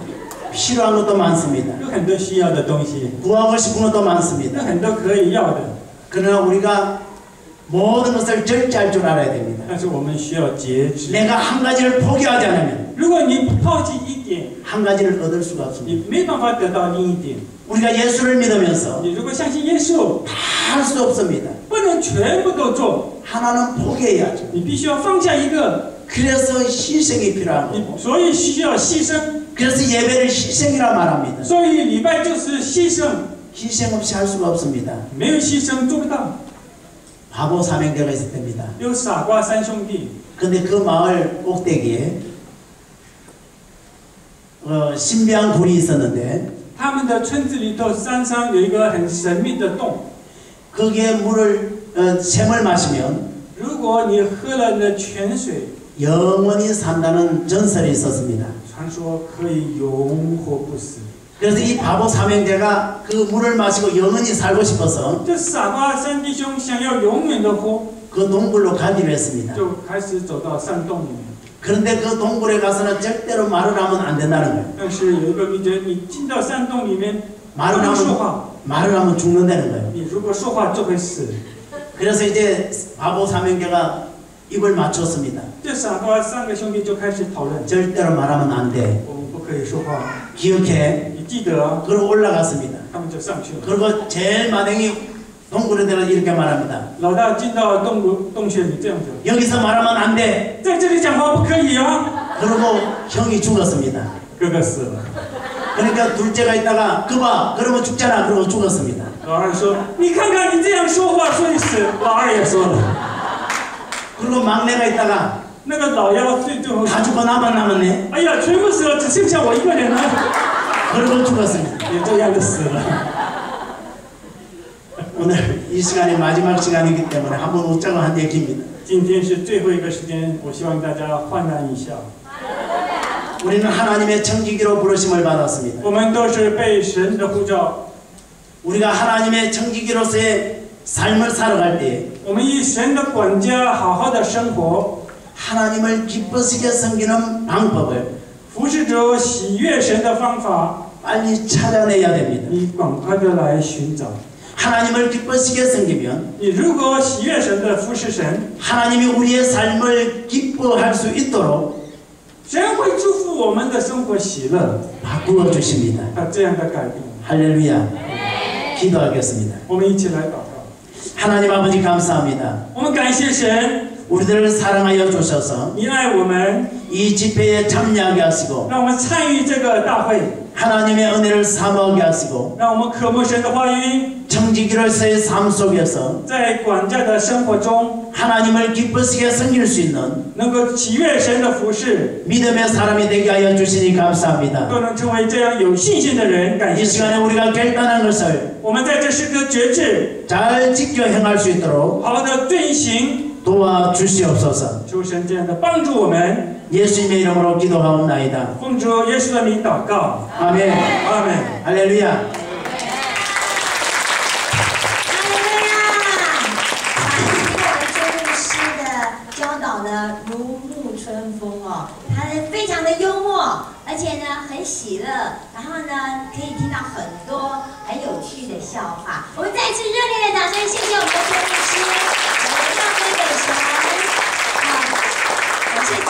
[SPEAKER 1] 필요한 것도 많습니다.
[SPEAKER 2] 有很多需要的东西，
[SPEAKER 1] 구하고 싶은 것도
[SPEAKER 2] 有
[SPEAKER 1] 많습니다.
[SPEAKER 2] 很多可以要的，
[SPEAKER 1] 그러나 우리가 모든 것을 절제할 줄 알아야 됩니다.
[SPEAKER 2] 但是我们需要节制。
[SPEAKER 1] 내가 한 가지를 포기하지 않으면
[SPEAKER 2] 如果你不抛弃一点，
[SPEAKER 1] 한 가지를 얻을 수가 없습니다.
[SPEAKER 2] 你没办法得到另一点。
[SPEAKER 1] 우리가 예수를 믿으면서
[SPEAKER 2] 你如果相信耶稣，
[SPEAKER 1] 다 할 수 없습니다.
[SPEAKER 2] 不能全部都做，
[SPEAKER 1] 하나는 포기해야죠.
[SPEAKER 2] 你必须要放下一个，
[SPEAKER 1] 그래서 희생이 필요한
[SPEAKER 2] 你
[SPEAKER 1] 거고
[SPEAKER 2] 所以需要牺牲，
[SPEAKER 1] 그래서 예배를 희생이라 말합니다.
[SPEAKER 2] 所以礼拜就是牺牲，
[SPEAKER 1] 희생 없이 할 수가 없습니다.
[SPEAKER 2] 没有牺牲做不到。
[SPEAKER 1] 바보 사명자가 있을 때입니다.
[SPEAKER 2] 有傻瓜三兄弟，
[SPEAKER 1] 근데 그 마을 꼭대기에 신비한 굴이 있었는데
[SPEAKER 2] 他们的村子里头山上有一个很神秘的洞，
[SPEAKER 1] 거기에 샘을 마시면
[SPEAKER 2] 如果你喝了那泉水，
[SPEAKER 1] 영원히 산다는 전설이 있었습니다.
[SPEAKER 2] 传说可以永活不死。
[SPEAKER 1] 그래서 이 바보 사명자가 그 물을 마시고 영원히 살고 싶어서
[SPEAKER 2] 这傻瓜三弟兄想要永远的活，
[SPEAKER 1] 그 동굴로 가기로 했습니다.
[SPEAKER 2] 就开始走到山洞里面。
[SPEAKER 1] 그런데 그 동굴에 가서는 절대로 말을 하면 안 된다는 거예요.
[SPEAKER 2] 但是有一个秘诀，你进到山洞里面不
[SPEAKER 1] 말을
[SPEAKER 2] 能说
[SPEAKER 1] 하면,
[SPEAKER 2] 话，
[SPEAKER 1] 말을 하면 죽는다는 거예요.
[SPEAKER 2] 你如果说话就会死。
[SPEAKER 1] 그래서 이제 바보 사명자가 입을 맞췄습니다.
[SPEAKER 2] 这傻瓜三个兄弟就开始讨论，
[SPEAKER 1] 절대로 말하면 안 돼.
[SPEAKER 2] 我们不可以说话，
[SPEAKER 1] 기억해.
[SPEAKER 2] 你记得啊？
[SPEAKER 1] 그리고 올라갔습니다.
[SPEAKER 2] 他们就上去了。
[SPEAKER 1] 그리고 제일 마당이 동굴에 들어 이렇게 말합니다.
[SPEAKER 2] 老大进到洞穴里这样子，
[SPEAKER 1] 여기서 말하면 안 돼.
[SPEAKER 2] 在这里讲话不可以啊！
[SPEAKER 1] 그리고 형이 죽었습니다.
[SPEAKER 2] 哥哥死了。
[SPEAKER 1] 그러니까 둘째가 있다가 그봐 그러면 죽잖아. 그러고 죽었습니다.
[SPEAKER 2] 老二说：“你看看你这样说话，所以死。”老二也说了。
[SPEAKER 1] 그리고 막내가 있다가
[SPEAKER 2] 那个老幺最后，
[SPEAKER 1] 다 죽고 나만 남았네.
[SPEAKER 2] 哎呀，全部死了，只剩下我一个人了，
[SPEAKER 1] 그러고 죽었습니다.
[SPEAKER 2] 也这样就死了。
[SPEAKER 1] 오늘 이 시간이 마지막 시간이기 때문에 한번 웃자고 한 얘기입니다.
[SPEAKER 2] 今天是最后一个时间，我希望大家焕然一笑。
[SPEAKER 1] 우리는 하나님의 청지기로 부르심을 받았습니다.
[SPEAKER 2] 我们都是被神的呼召，
[SPEAKER 1] 우리가 하나님의 청지기로서의 삶을 살아갈 때
[SPEAKER 2] 我们以神的管家好好的生活，
[SPEAKER 1] 하나님을 기쁘시게 섬기는 방법을
[SPEAKER 2] 服侍者喜悦神的方法，
[SPEAKER 1] 빨리 찾아내야 됩니다.
[SPEAKER 2] 你赶快的来寻找。
[SPEAKER 1] 하나님을 기쁘시게 섬기면
[SPEAKER 2] 你如果喜悦神的服侍神，
[SPEAKER 1] 하나님이 우리의 삶을 기뻐할 수 있도록
[SPEAKER 2] 神会祝福我们的生活喜乐，
[SPEAKER 1] 바꾸어 주십니다.
[SPEAKER 2] 他这样的改变。
[SPEAKER 1] 할렐루야. 기도하겠습니다.
[SPEAKER 2] 我们一起来祷告。
[SPEAKER 1] 하나님 아버지 감사합니다.
[SPEAKER 2] 我们感谢神，
[SPEAKER 1] 우리들을 사랑하여 주셔서
[SPEAKER 2] 你爱我们，
[SPEAKER 1] 이 집회에 참여하게 하시고
[SPEAKER 2] 让我们参与这个大会，
[SPEAKER 1] 하나님의 은혜를 사모하게 하시고
[SPEAKER 2] 让我们渴慕神的话语，
[SPEAKER 1] 청지 기기로서의 삶 속에서
[SPEAKER 2] 在管家的生活中，
[SPEAKER 1] 하나님을 기쁘시게 섬길 수 있는
[SPEAKER 2] 能够喜悦神的服饰，
[SPEAKER 1] 믿음의 사람이 되게 하여 주시니 감사합니다.
[SPEAKER 2] 都能成为这样有信心的人。感
[SPEAKER 1] 이
[SPEAKER 2] 谢神。
[SPEAKER 1] 시간에 우리가 결단한 것을
[SPEAKER 2] 我们在这时刻决志，
[SPEAKER 1] 잘 지켜 행할 수 있도록
[SPEAKER 2] 好好的遵行，
[SPEAKER 1] 도와주시옵소서.
[SPEAKER 2] 求神这样的帮助我们。
[SPEAKER 1] 예수님의 이름으로 기도하옵나이다.
[SPEAKER 2] 奉主耶稣的名祷告，
[SPEAKER 1] 아멘.
[SPEAKER 2] 阿门。
[SPEAKER 1] 할렐루야.
[SPEAKER 3] 教导呢如沐春风哦，他非常的幽默，而且呢很喜乐，然后呢可以听到很多很有趣的笑话。我们再一次热烈的掌声，谢谢我们的周牧师，荣耀归给神。感谢主。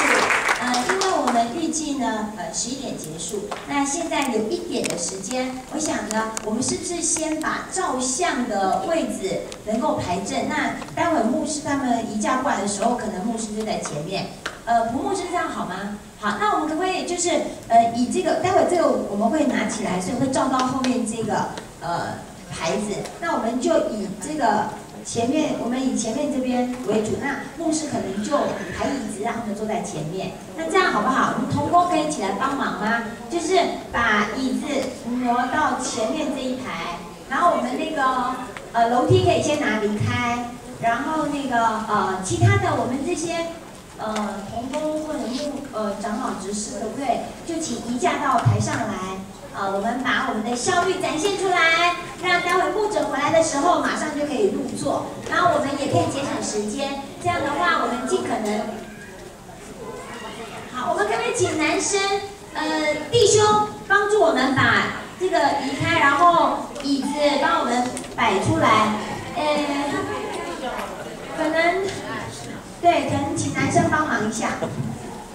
[SPEAKER 3] 因为我们预计呢，11点结束，那现在有1点的时间，我想呢，我们是不是先把照相的位置能够排正？那待会牧师他们移驾过来的时候，可能牧师就在前面。蒲牧师这样好吗？好，那我们可不可以就是以这个，待会这个我们会拿起来，所以会照到后面这个牌子。那我们就以这个。前面我们以前面这边为主，那牧师可能就排椅子让他们坐在前面。那这样好不好？我们同工可以起来帮忙吗？就是把椅子挪到前面这一排，然后我们那个楼梯可以先拿离开，然后那个其他的我们这些同工或者长老执事可不可以就请移驾到台上来？我们把我们的效率展现出来，让待会牧者回来的时候马上就可以入座，然后我们也可以节省时间。这样的话，我们尽可能好，我们可不可以请男生弟兄帮助我们把这个移开，然后椅子帮我们摆出来？可能对，可能请男生帮忙一下。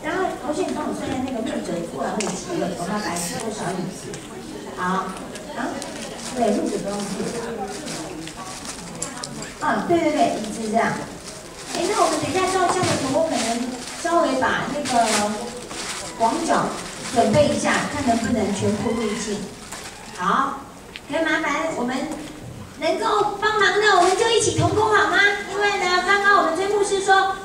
[SPEAKER 3] 然后，同学，你帮我算一下那个牧者过来会有几位，我们要摆多少椅子？好，对，牧者不用记。对，椅子这样。那我们等一下照相的时候，可能稍微把那个广角准备一下，看能不能全部入镜。好，可以麻烦我们能够帮忙的，我们就一起同工好吗？因为呢，刚刚我们追牧师说。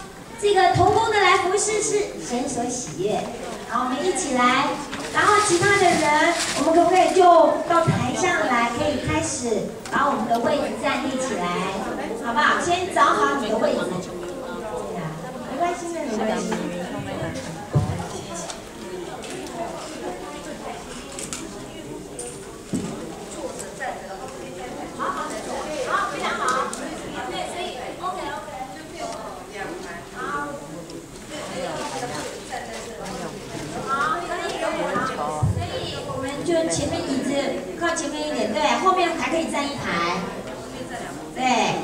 [SPEAKER 3] 这个同工的来服侍是神所喜悦，好，我们一起来，然后其他的人，我们可不可以就到台上来，可以开始把我们的位置站立起来，好不好？先找好你的位置，对呀，没关系的，没关系。好，非常好。对，所以 OK。就前面椅子靠前面一点，对，后面还可以站一排，对，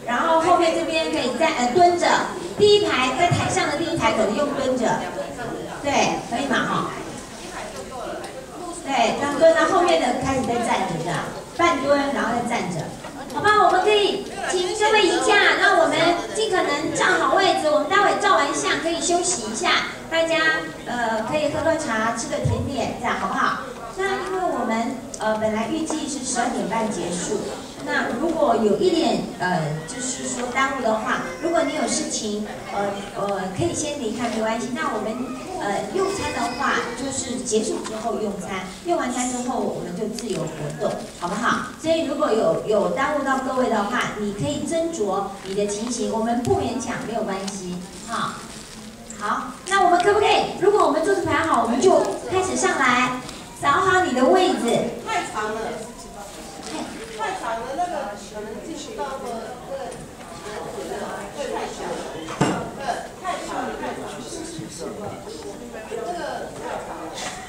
[SPEAKER 3] 然后后面这边可以蹲着，第一排在台上的第一排可能用蹲着，对，可以嘛哈？对，这样蹲，然后后面的开始再站着这样，半蹲然后再站着，好吧？我们可以请各位移驾，让我们尽可能站好位置，我们待会照完相可以休息一下。大家可以喝茶，吃个甜点，这样好不好？那因为我们本来预计是12点半结束，那如果有一点就是说耽误的话，如果你有事情可以先离开没关系。那我们用餐的话，就是结束之后用餐，用完餐之后我们就自由活动，好不好？所以如果有耽误到各位的话，你可以斟酌你的情形，我们不勉强，没有关系，好。好，那我们可不可以？如果我们桌子排好，我们就开始上来，找好你的位置。
[SPEAKER 4] 太长了，太长了，那个可能进不到那个对，太小了，太长了，那个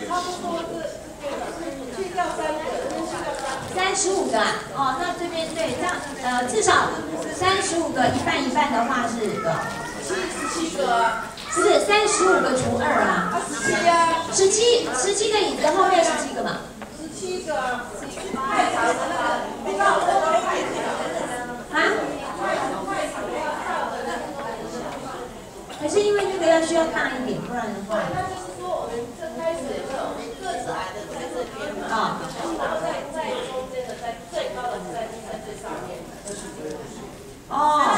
[SPEAKER 4] 差不多是去掉
[SPEAKER 3] 35个哦，那这边对，这样至少35个，一半一半的话是
[SPEAKER 4] 17个啊。
[SPEAKER 3] 不是35个除2啊
[SPEAKER 4] 17啊
[SPEAKER 3] ，17个椅子后面17个嘛
[SPEAKER 4] ，17个，太长了那个，你看我的太长了
[SPEAKER 3] 啊？可是因为那个需要大一点，不然的话。
[SPEAKER 4] 那就是说我们最开始个子矮的在这边嘛，然后在中间的在最高的在这
[SPEAKER 3] 哦，